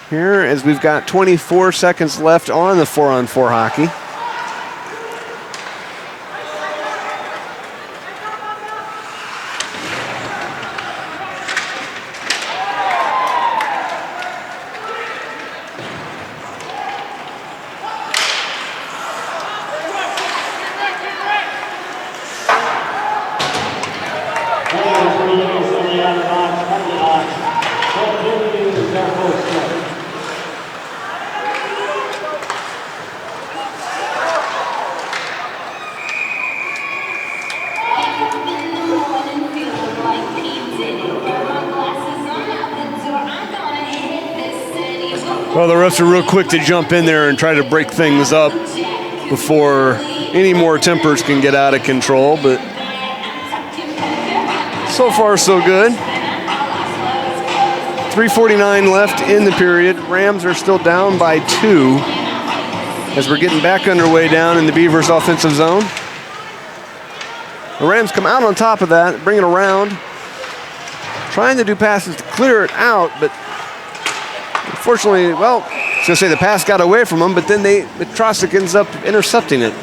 here as we've got 24 seconds left on the 4-on-4 hockey. Well, the refs are real quick to jump in there and try to break things up before any more tempers can get out of control, but so far so good. 3:49 left in the period. Rams are still down by 2 as we're getting back underway down in the Beavers offensive zone. The Rams come out on top of that, bring it around, trying to do passes to clear it out, but unfortunately, well, I was going to say the pass got away from them, but then Trostic ends up intercepting it.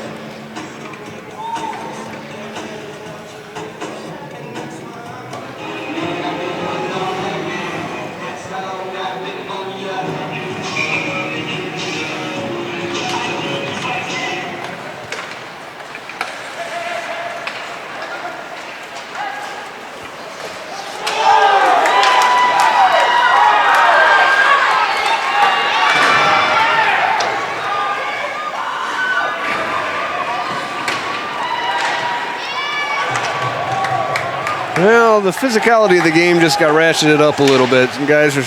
Well, the physicality of the game just got ratcheted up a little bit. Some guys are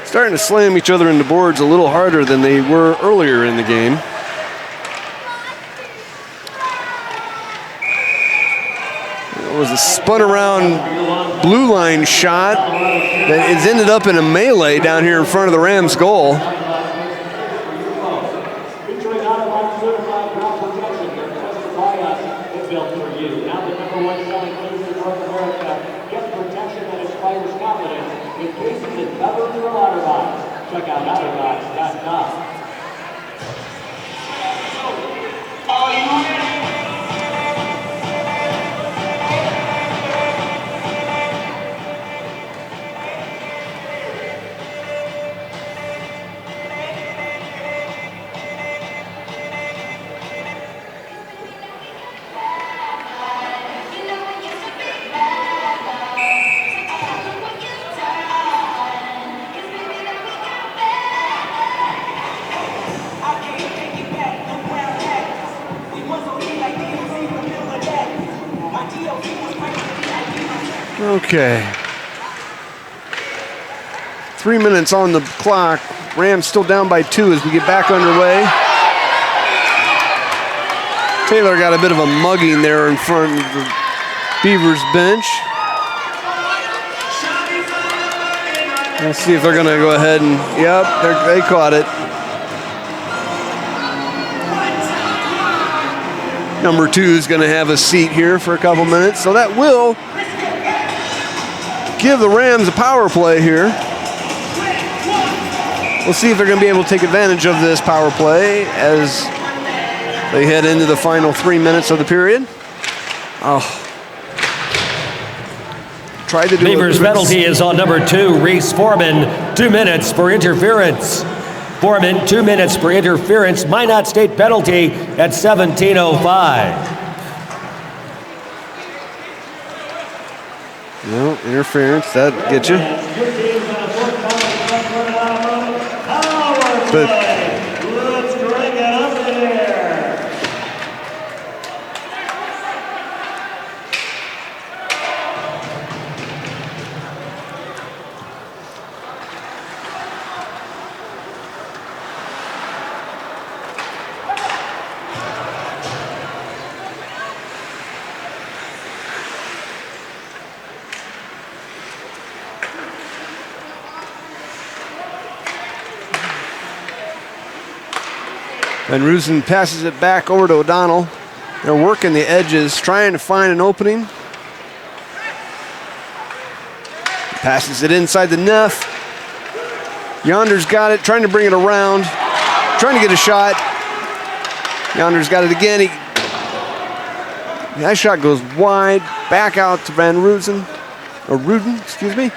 starting to slam each other into boards a little harder than they were earlier in the game. It was a spun around blue line shot that has ended up in a melee down here in front of the Rams goal. Check out OutterBox.com. Okay. 3 minutes on the clock. Rams still down by 2 as we get back underway. Taylor got a bit of a mugging there in front of the Beavers bench. Let's see if they're going to go ahead and, yep, they caught it. Number 2 is going to have a seat here for a couple minutes, so that will give the Rams a power play here. We'll see if they're going to be able to take advantage of this power play as they head into the final 3 minutes of the period. Tried to do Beavers' penalty is on number 2, Reese Foreman, 2 minutes for interference. Foreman, 2 minutes for interference. Minot State penalty at 17:05. No, interference, that gets you. But Let's bring it up there. Van Ruzen passes it back over to O'Donnell. They're working the edges, trying to find an opening. Passes it inside the Neff. Yonder's got it, trying to bring it around, trying to get a shot. Yonder's got it again. That shot goes wide, back out to Van Ruzen, or Ruden, excuse me.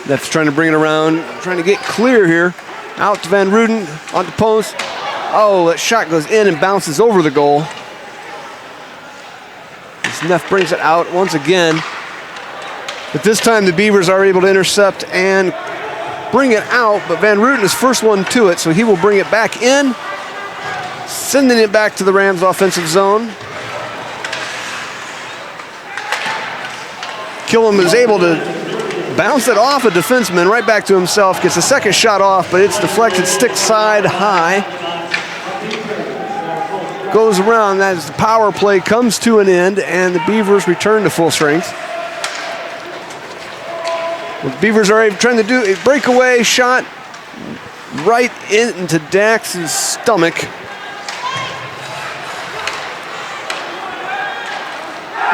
Neff's trying to bring it around, trying to get clear here. Out to Van Ruden, on the post. Oh, that shot goes in and bounces over the goal. Neff brings it out once again. But this time the Beavers are able to intercept and bring it out, but Van Ruden is first one to it, so he will bring it back in, sending it back to the Rams offensive zone. Killam is able to bounce it off a defenseman right back to himself, gets a second shot off, but it's deflected stick side high. Goes around as the power play comes to an end and the Beavers return to full strength. The Beavers are trying to do a breakaway shot right into Dax's stomach.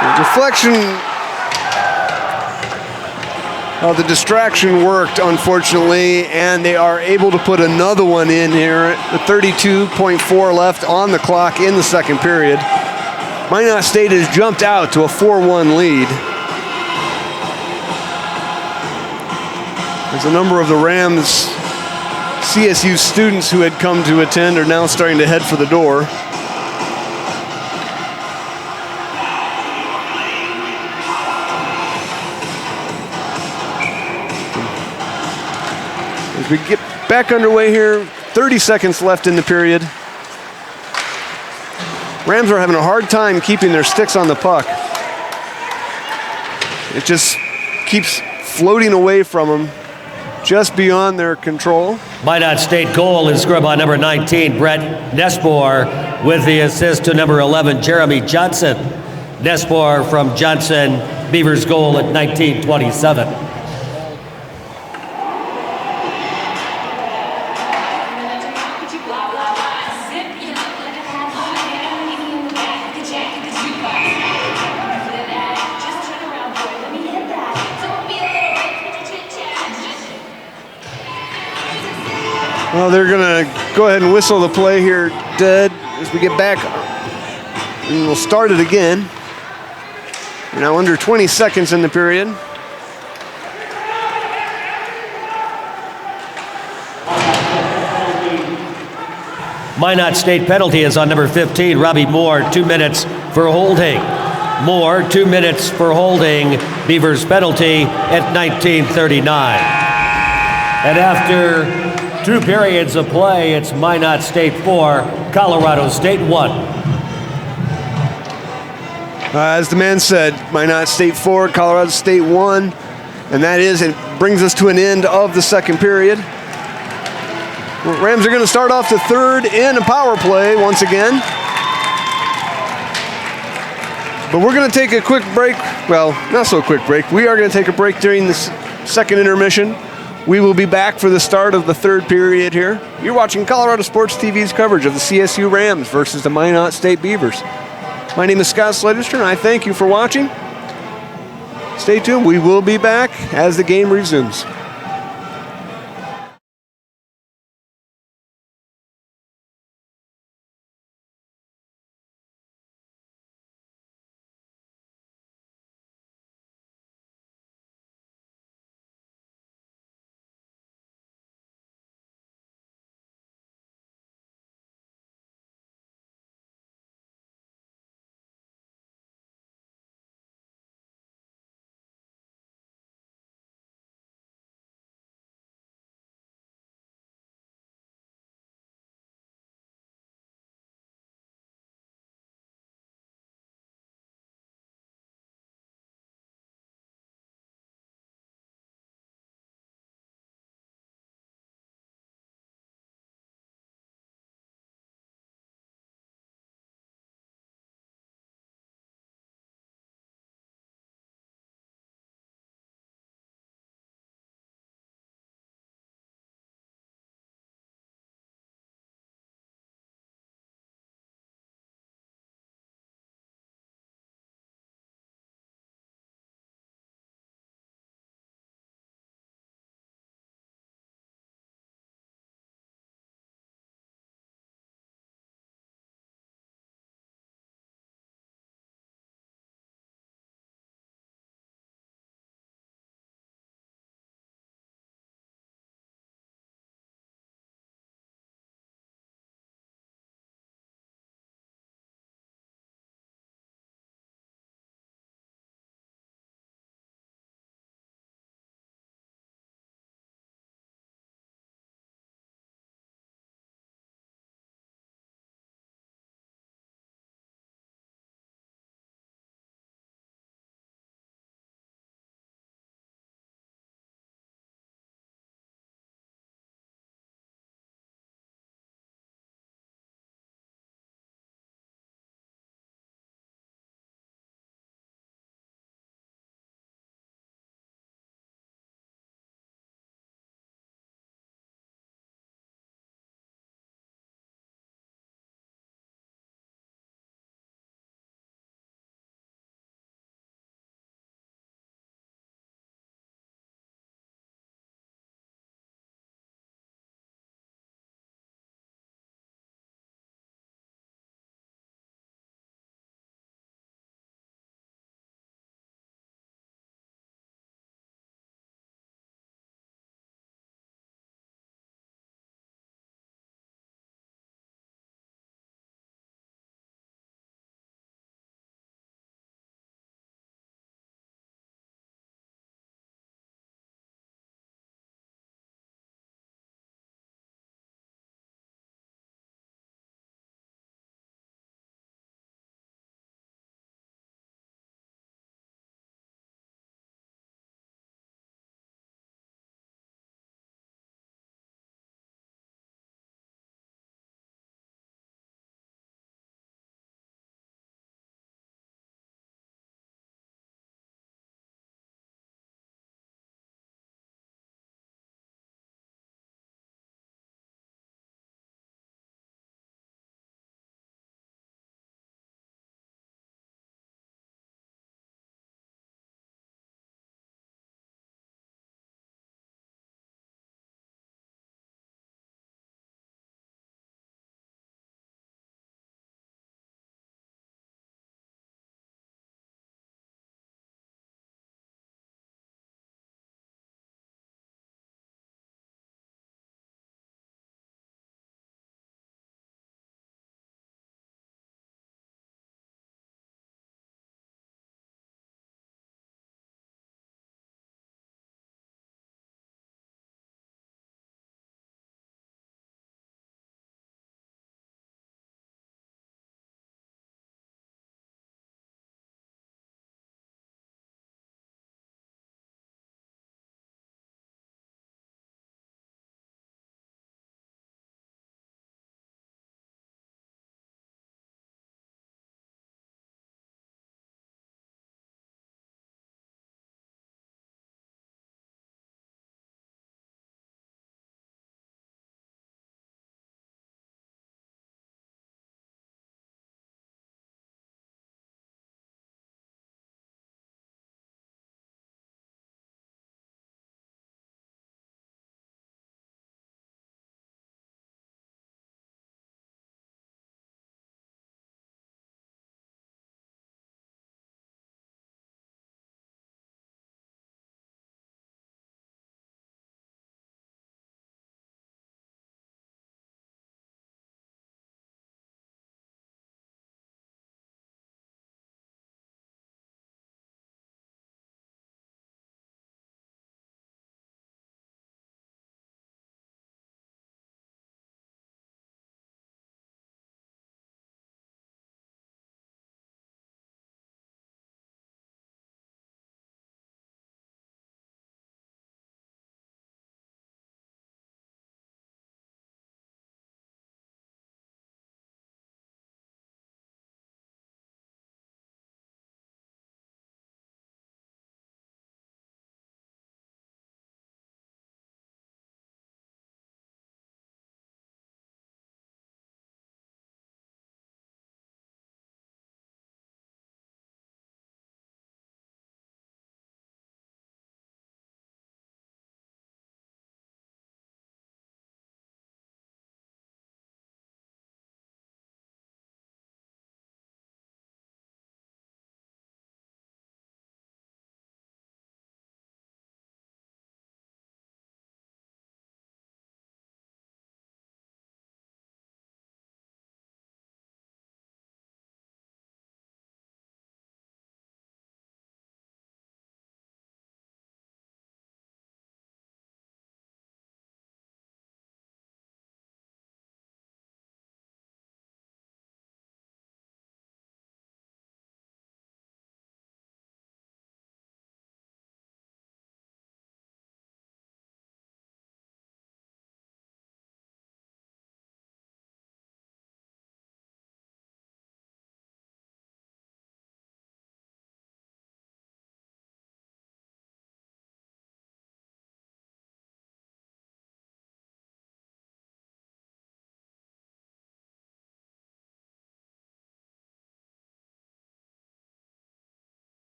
The deflection, the distraction worked, unfortunately, and they are able to put another one in here. The 32.4 left on the clock in the second period. Minot State has jumped out to a 4-1 lead. As a number of the Rams CSU students who had come to attend are now starting to head for the door. As we get back underway here, 30 seconds left in the period. Rams are having a hard time keeping their sticks on the puck. It just keeps floating away from them, just beyond their control. Minot State goal is scored by number 19, Brett Nespor, with the assist to number 11, Jeremy Johnson. Nespor from Johnson, Beavers goal at 19:27. Well, they're going to go ahead and whistle the play here, dead, as we get back. And we'll start it again. We're now under 20 seconds in the period. Minot State penalty is on number 15, Robbie Moore, 2 minutes for holding. Moore, 2 minutes for holding. Beavers penalty at 19:39. And after 2 periods of play, it's Minot State 4, Colorado State 1. As the man said, Minot State 4, Colorado State 1. And that is, it brings us to an end of the second period. Rams are going to start off the third in a power play once again. But we're going to take a quick break. Well, not so quick break. We are going to take a break during this second intermission. We will be back for the start of the third period here. You're watching Colorado Sports TV's coverage of the CSU Rams versus the Minot State Beavers. My name is Scott Sledester, and I thank you for watching. Stay tuned. We will be back as the game resumes.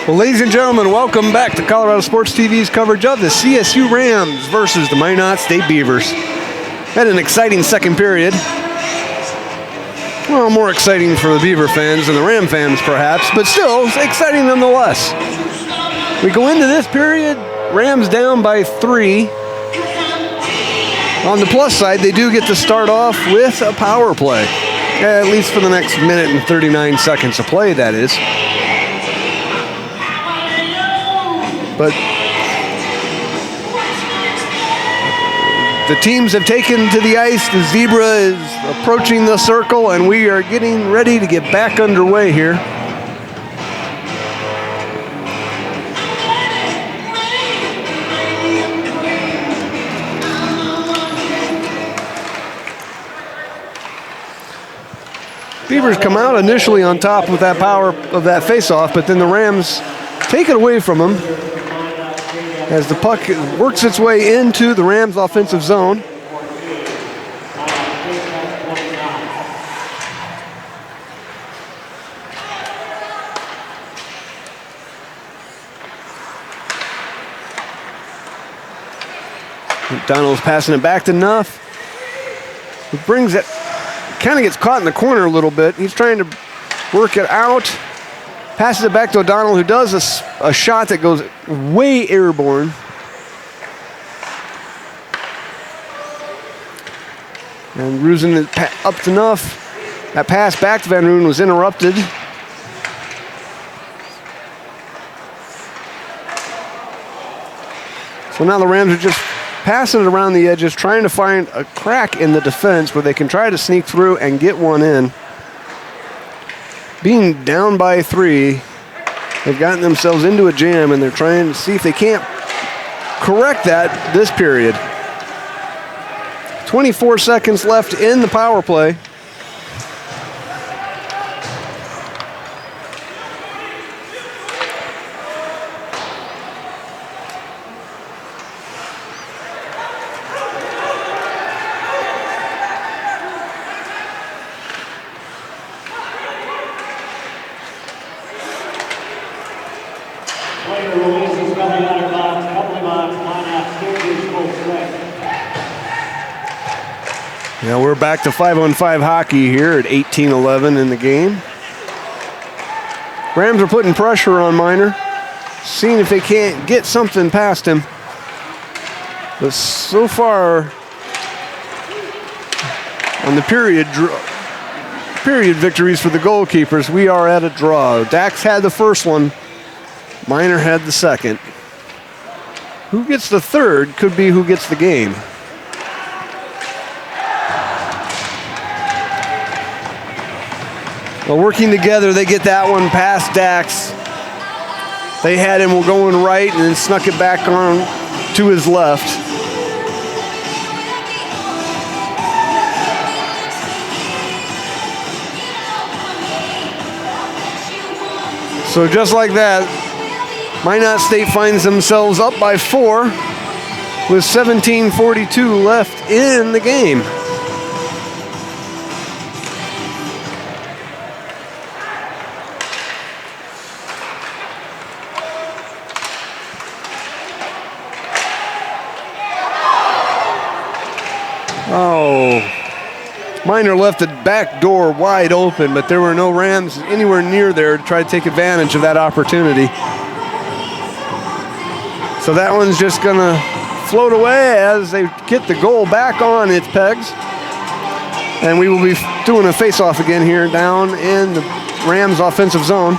Well, ladies and gentlemen, welcome back to Colorado Sports TV's coverage of the CSU Rams versus the Minot State Beavers. Had an exciting second period. Well, more exciting for the Beaver fans than the Ram fans, perhaps, but still exciting nonetheless. We go into this period, Rams down by 3. On the plus side, they do get to start off with a power play, at least for the next minute and 39 seconds of play, that is. But the teams have taken to the ice. The zebra is approaching the circle, and we are getting ready to get back underway here. Beavers come out initially on top with that power of that face-off, but then the Rams take it away from them as the puck works its way into the Rams' offensive zone. McDonald's passing it back to Nuff. He brings it, kind of gets caught in the corner a little bit. He's trying to work it out. Passes it back to O'Donnell, who does a shot that goes way airborne. And Rusin up to Nuff. That pass back to Van Roon was interrupted. So now the Rams are just passing it around the edges, trying to find a crack in the defense where they can try to sneak through and get one in. Being down by 3, they've gotten themselves into a jam, and they're trying to see if they can't correct that this period. 24 seconds left in the power play. Now we're back to 5-on-5 hockey here at 18-11 in the game. Rams are putting pressure on Minor, seeing if they can't get something past him. But so far, on the period victories for the goalkeepers, we are at a draw. Dax had the first one. Minor had the second. Who gets the third could be who gets the game. Well, working together, they get that one past Dax. They had him going right and then snuck it back on to his left. So just like that, Minot State finds themselves up by 4 with 17:42 left in the game. Oh, Minor left the back door wide open, but there were no Rams anywhere near there to try to take advantage of that opportunity. So that one's just going to float away as they get the goal back on its pegs. And we will be doing a face-off again here down in the Rams' offensive zone.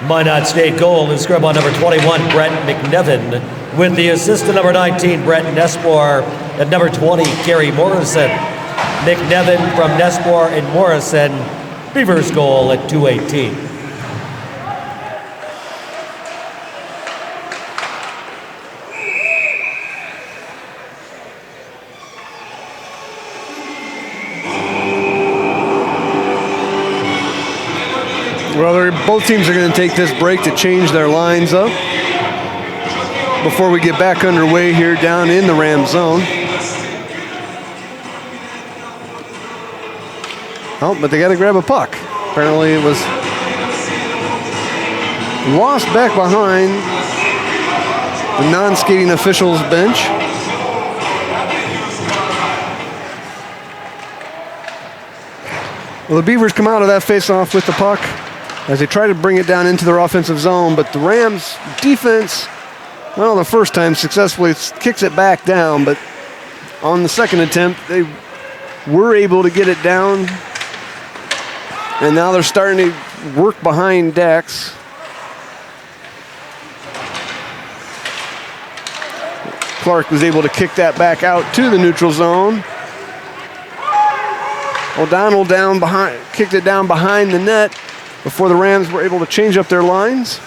Minot State goal is scrum on number 21, Brett McNevin, with the assist to number 19, Brett Nespor, and number 20, Gary Morrison. McNevin from Nespor and Morrison, Beavers goal at 2:18. Well, both teams are going to take this break to change their lines up before we get back underway here down in the Ram zone. Oh, but they got to grab a puck. Apparently it was lost back behind the non-skating officials bench. Well, the Beavers come out of that face-off with the puck as they try to bring it down into their offensive zone, but the Rams defense, well, the first time successfully kicks it back down, but on the second attempt, they were able to get it down, and now they're starting to work behind decks. Clark was able to kick that back out to the neutral zone. O'Donnell kicked it down behind the net before the Rams were able to change up their lines.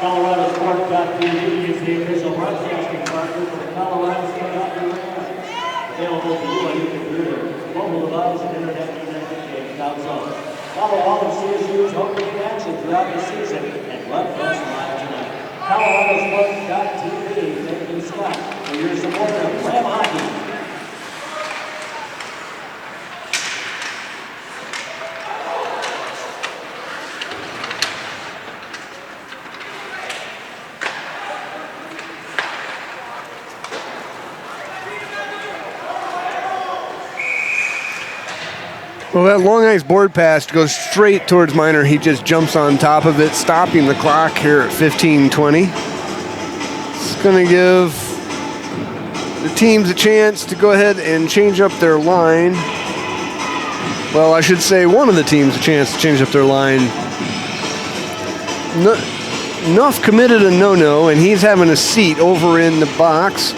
ColoradoSports.TV is the official broadcasting partner for the Colorado State Hockey Rams. Available to you on your computer, mobile device, and internet connectivity zone. Follow all of CSU's home action throughout the season and broadcast live tonight. ColoradoSports.TV, thank you, Scott, for your support of Ram Hockey. Well, that long ice board pass goes straight towards Miner. He just jumps on top of it, stopping the clock here at 15:20. It's going to give the teams a chance to go ahead and change up their line. Well, I should say one of the teams a chance to change up their line. Nuff committed a no-no, and he's having a seat over in the box.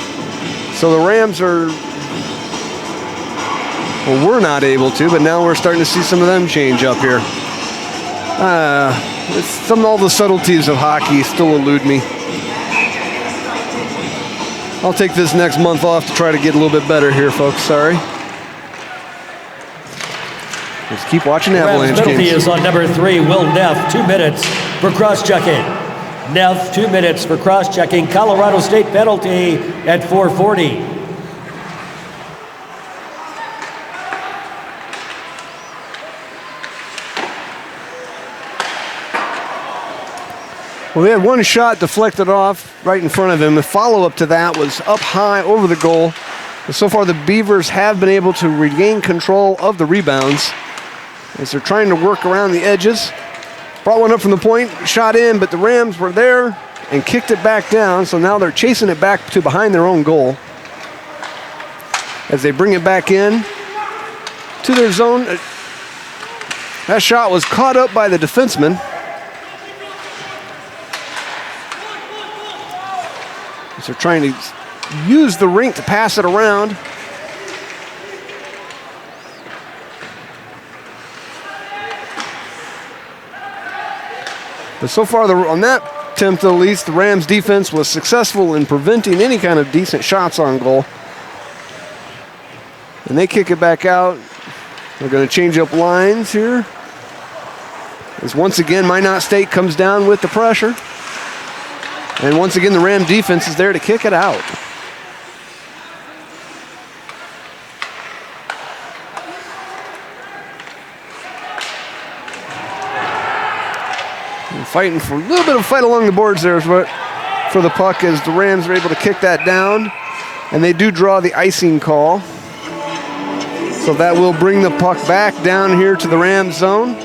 So the Rams are... Well, we're not able to, but now we're starting to see some of them change up here. All the subtleties of hockey still elude me. I'll take this next month off to try to get a little bit better here, folks. Sorry. Just keep watching Avalanche penalty games. is on number 3, Will Neff, 2 minutes for cross-checking. Neff, 2 minutes for cross-checking. Colorado State penalty at 4:40. Well, they had one shot deflected off right in front of him. The follow-up to that was up high over the goal. And so far, the Beavers have been able to regain control of the rebounds as they're trying to work around the edges. Brought one up from the point, shot in, but the Rams were there and kicked it back down. So now they're chasing it back to behind their own goal as they bring it back in to their zone. That shot was caught up by the defenseman. They're trying to use the rink to pass it around. But so far, on that attempt at least, the Rams defense was successful in preventing any kind of decent shots on goal. And they kick it back out. They're going to change up lines here. As once again, Minot State comes down with the pressure. And once again, the Ram defense is there to kick it out. And fighting for a little bit of fight along the boards there for the puck as the Rams are able to kick that down. And they do draw the icing call. So that will bring the puck back down here to the Ram zone.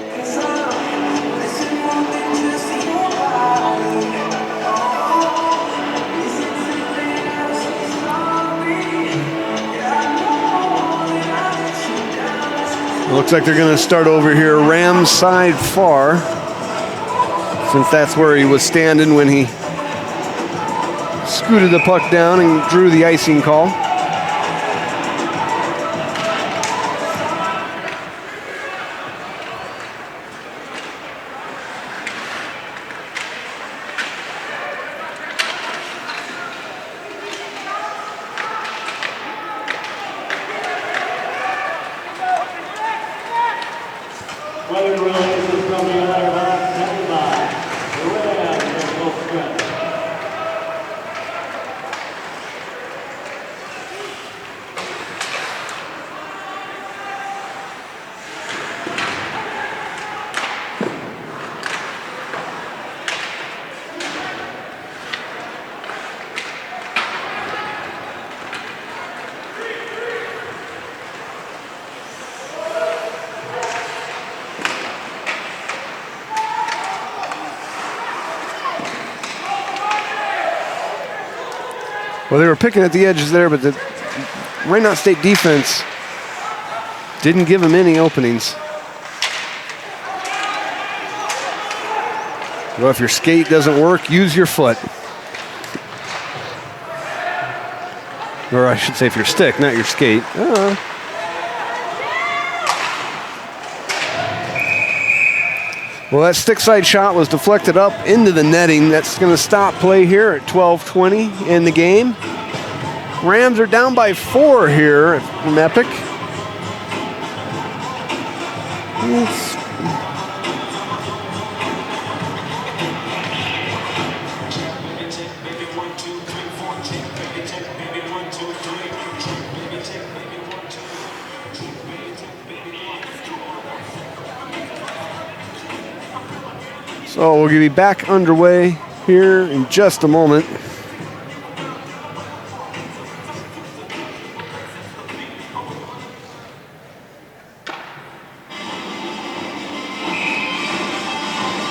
Looks like they're going to start over here, Rams side far, since that's where he was standing when he scooted the puck down and drew the icing call. Weather relays is coming out of box 75. The Rams are full strength. Well, they were picking at the edges there, but the Minot State defense didn't give them any openings. Well, if your skate doesn't work, use your foot. Or I should say if your stick, not your skate. Well, that stick side shot was deflected up into the netting. That's going to stop play here at 12:20 in the game. Rams are down by 4 here from Epic. So we'll be back underway here in just a moment.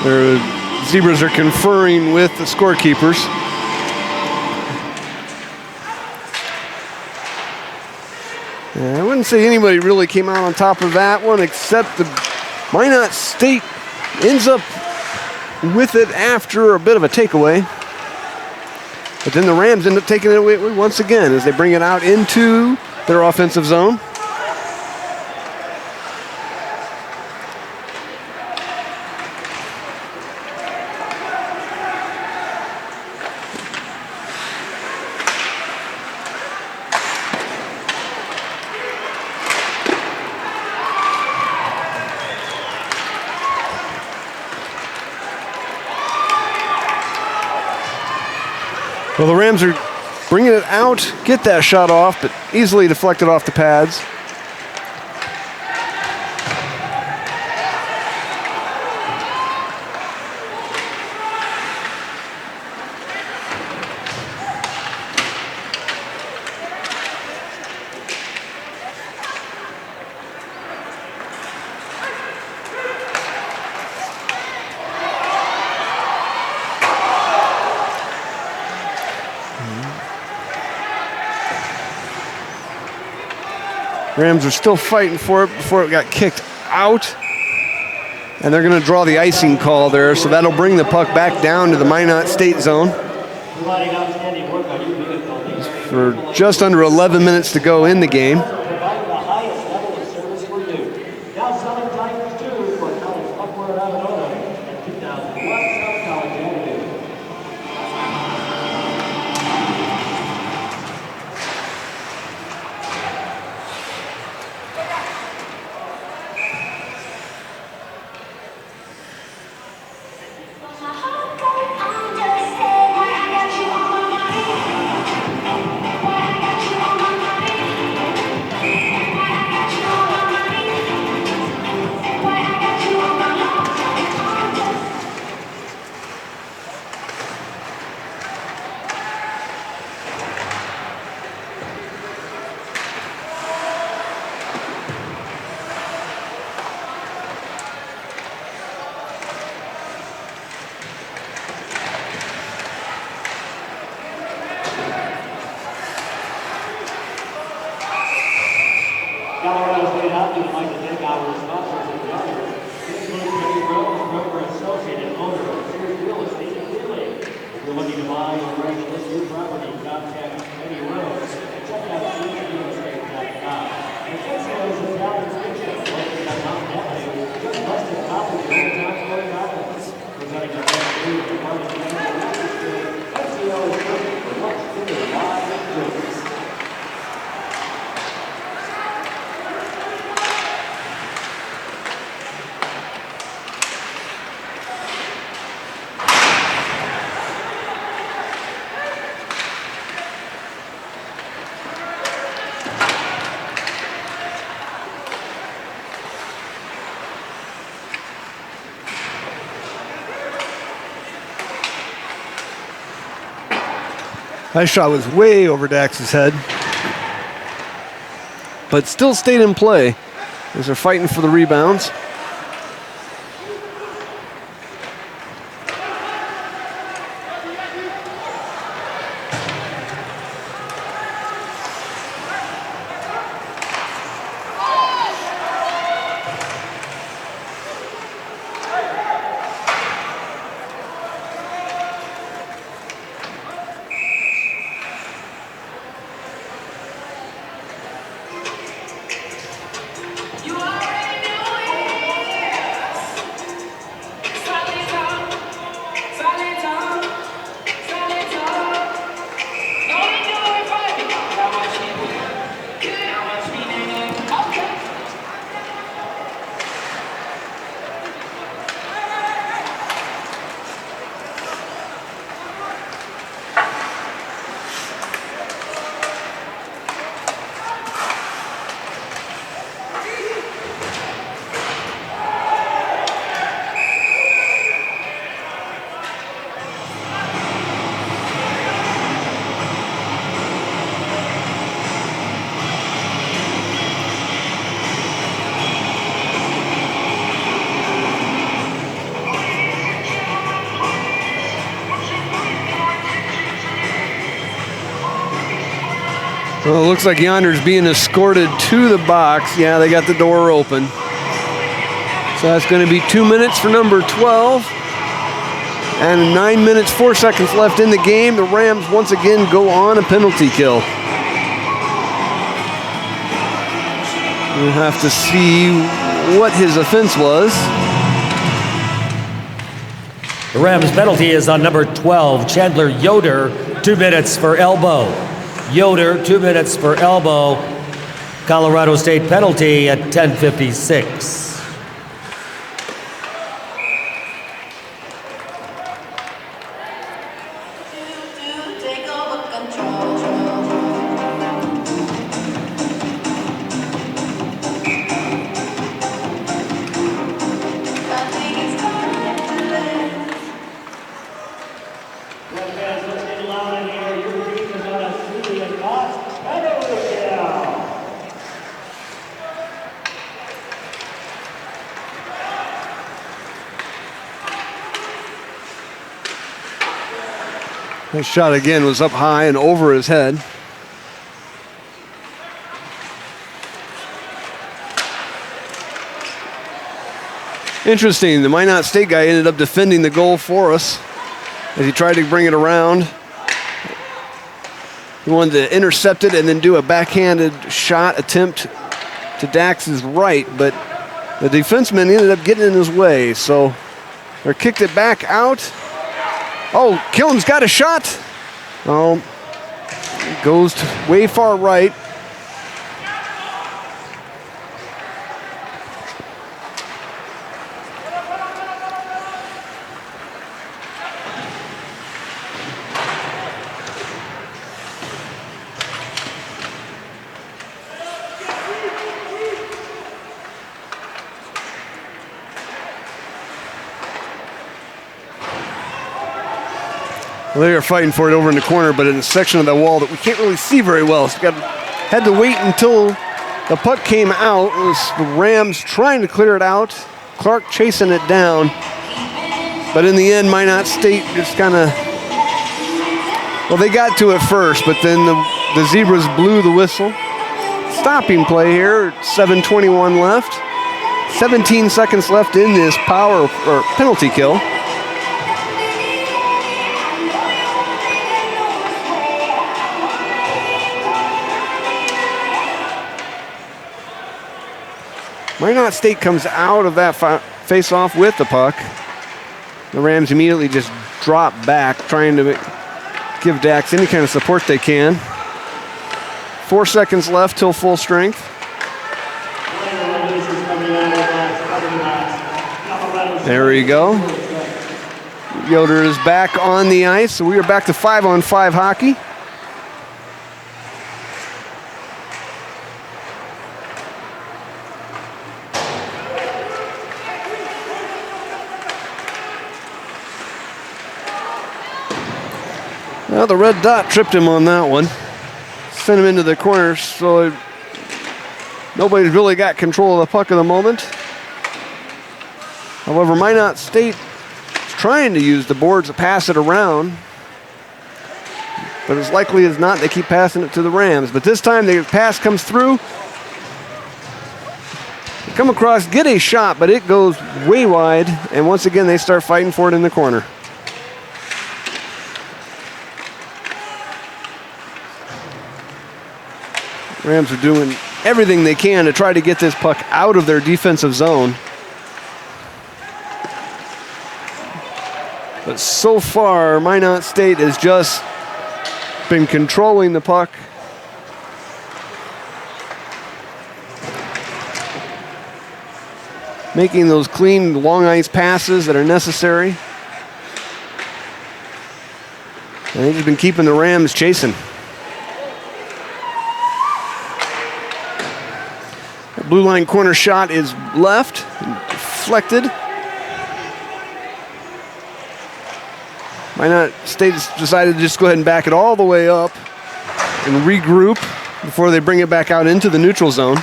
The Zebras are conferring with the scorekeepers. I wouldn't say anybody really came out on top of that one, except the Minot State ends up with it after a bit of a takeaway. But then the Rams end up taking it away once again as they bring it out into their offensive zone. Well, the Rams are bringing it out, get that shot off, but easily deflected off the pads. Rams are still fighting for it before it got kicked out. And they're going to draw the icing call there, so that'll bring the puck back down to the Minot State zone. Providing outstanding work on your difficulties. For just under 11 minutes to go in the game. Providing the highest level of service for you. Now selling Tigers 2 for College Upward Avenue and 2001 South College Avenue. That shot was way over Dax's head. But still stayed in play as they're fighting for the rebounds. Well, it looks like Yonder's being escorted to the box. Yeah, they got the door open. So that's going to be 2 minutes for number 12. And 9 minutes, 4 seconds left in the game. The Rams once again go on a penalty kill. We'll have to see what his offense was. The Rams penalty is on number 12, Chandler Yoder, 2 minutes for elbow. Yoder, 2 minutes for elbow. Colorado State penalty at 10:56. That shot again was up high and over his head. Interesting, the Minot State guy ended up defending the goal for us as he tried to bring it around. He wanted to intercept it and then do a backhanded shot attempt to Dax's right, but the defenseman ended up getting in his way, so they kicked it back out. Oh, Killen's got a shot. Oh, it goes way far right. Well, they are fighting for it over in the corner, but in a section of the wall that we can't really see very well. So had to wait until the puck came out. It was the Rams trying to clear it out. Clark chasing it down. But in the end, Minot State just kind of, well, they got to it first, but then the Zebras blew the whistle. Stopping play here, 7:21 left. 17 seconds left in this penalty kill. Minot State comes out of that face-off with the puck. The Rams immediately just drop back, trying to give Dax any kind of support they can. 4 seconds left till full strength. There we go. Yoder is back on the ice, so we are back to 5-on-5 hockey. Well, the red dot tripped him on that one. Sent him into the corner, so nobody's really got control of the puck at the moment. However, Minot State is trying to use the boards to pass it around. But as likely as not, they keep passing it to the Rams. But this time, the pass comes through. They come across, get a shot, but it goes way wide. And once again, they start fighting for it in the corner. Rams are doing everything they can to try to get this puck out of their defensive zone. But so far, Minot State has just been controlling the puck. Making those clean long ice passes that are necessary. And they've just been keeping the Rams chasing. That blue line corner shot is left, deflected. Minot State decided to just go ahead and back it all the way up and regroup before they bring it back out into the neutral zone.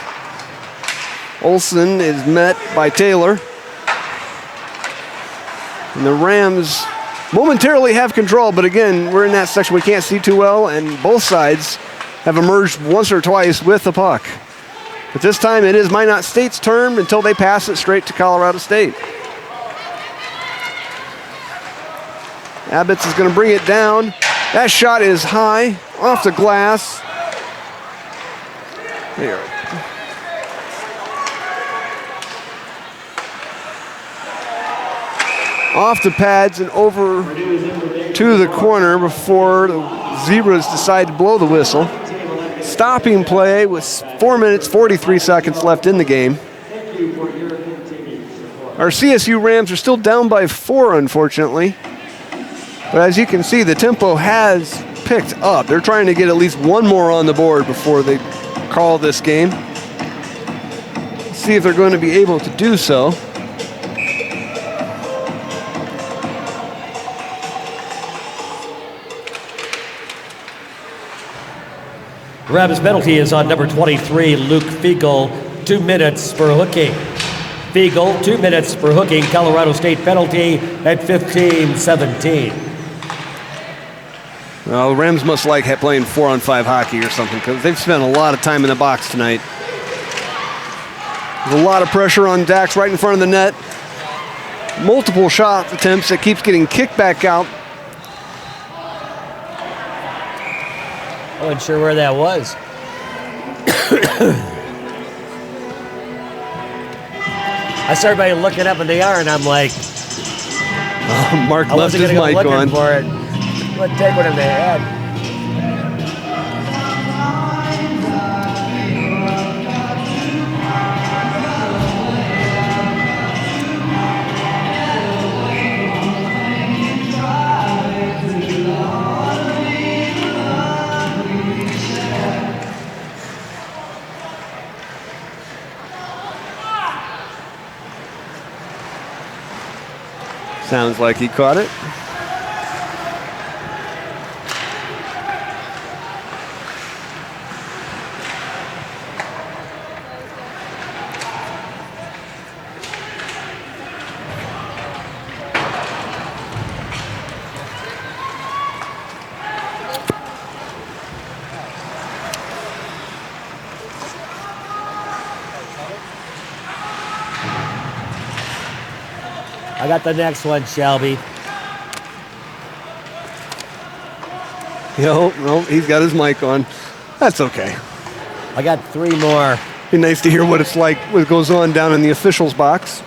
Olsen is met by Taylor. And the Rams momentarily have control, but again, we're in that section we can't see too well, and both sides have emerged once or twice with the puck. But this time it is Minot State's turn until they pass it straight to Colorado State. Abbott's is going to bring it down. That shot is high, off the glass. There. Off the pads and over to the corner before the Zebras decide to blow the whistle. Stopping play with 4 minutes, 43 seconds left in the game. Our CSU Rams are still down by 4, unfortunately. But as you can see, the tempo has picked up. They're trying to get at least one more on the board before they call this game. See if they're going to be able to do so. Rams penalty is on number 23, Luke Fiegel, 2 minutes for hooking. Fiegel, 2 minutes for hooking. Colorado State penalty at 15-17. Well, the Rams must like playing 4-on-5 hockey or something, because they've spent a lot of time in the box tonight. There's a lot of pressure on Dax right in front of the net. Multiple shot attempts that keeps getting kicked back out. I wasn't sure where that was. I saw everybody looking up in the air, and I'm like, Mark I left wasn't his going to go mic looking on. for it. Let's take one in the head. Sounds like he caught it. I got the next one, Shelby. No, he's got his mic on. That's okay. I got 3 more. Be nice to hear what it's like, what goes on down in the officials' box.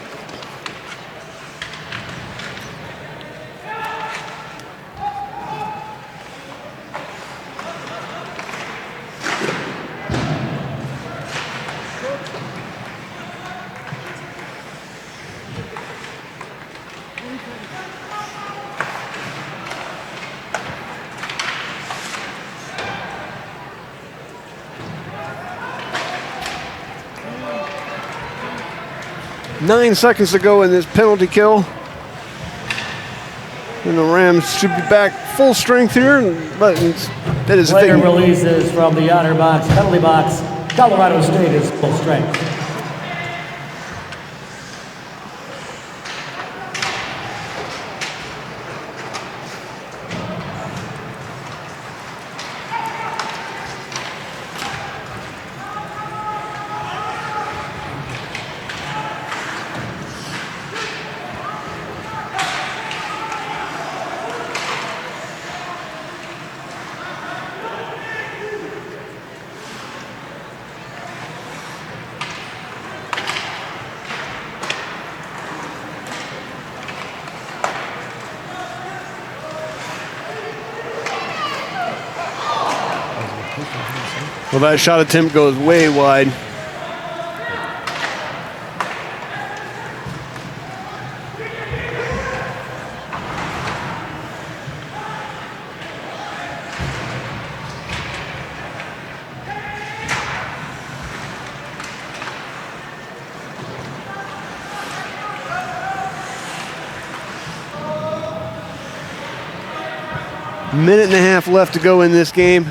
Nine seconds to go in this penalty kill. And the Rams should be back full strength here, but that is Player releases from the honor box, penalty box. Colorado State is full strength. Well, that shot attempt goes way wide. Minute and a half left to go in this game.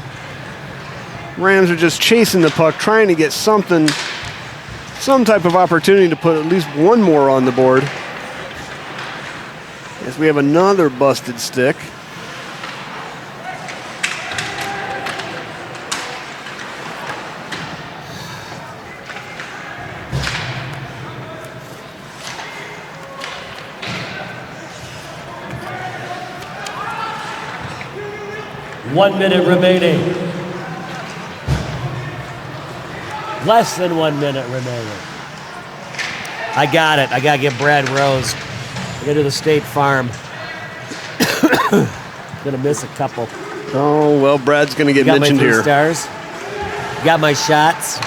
Rams are just chasing the puck, trying to get some type of opportunity to put at least one more on the board. As we have another busted stick. One minute remaining. Less than 1 minute remaining. I got it. I got to get Brad Rose. I got to do the State Farm. Gonna miss a couple. Oh, well, Brad's going to get mentioned got my 3 here. stars. Got my shots.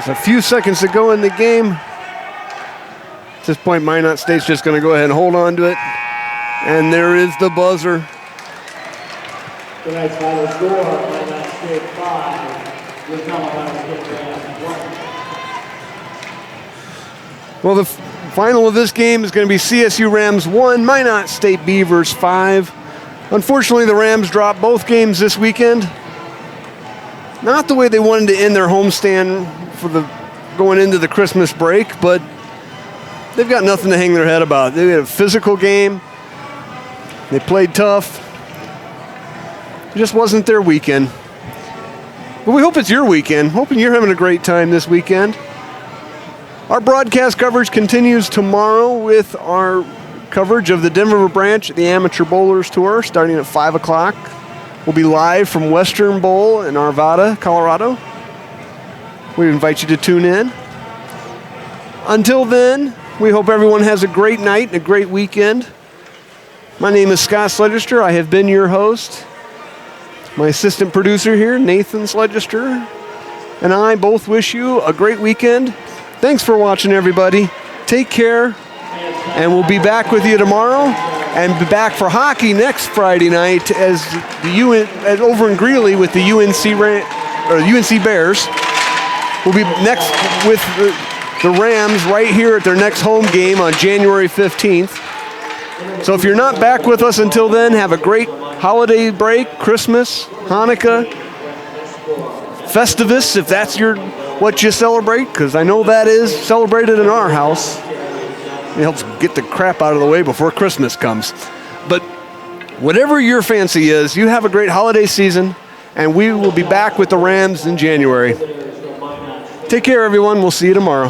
There's a few seconds to go in the game. At this point, Minot State's just going to go ahead and hold on to it. And there is the buzzer. Tonight's final score, Minot State 5, with Colorado State Rams 1. Well, the final of this game is going to be CSU Rams 1, Minot State Beavers 5. Unfortunately, the Rams dropped both games this weekend. Not the way they wanted to end their homestand for the going into the Christmas break, but they've got nothing to hang their head about. They had a physical game. They played tough. It just wasn't their weekend. But we hope it's your weekend. Hoping you're having a great time this weekend. Our broadcast coverage continues tomorrow with our coverage of the Denver branch at the Amateur Bowlers Tour starting at 5 o'clock. We'll be live from Western Bowl in Arvada, Colorado. We invite you to tune in. Until then, we hope everyone has a great night and a great weekend. My name is Scott Sledgester. I have been your host. My assistant producer here, Nathan Sledgester, and I both wish you a great weekend. Thanks for watching, everybody. Take care, and we'll be back with you tomorrow, and be back for hockey next Friday night as over in Greeley with the UNC Bears. We'll be next with the Rams right here at their next home game on January 15th. So if you're not back with us until then, have a great holiday break, Christmas, Hanukkah, Festivus, if that's what you celebrate, because I know that is celebrated in our house. It helps get the crap out of the way before Christmas comes. But whatever your fancy is, you have a great holiday season, and we will be back with the Rams in January. Take care, everyone. We'll see you tomorrow.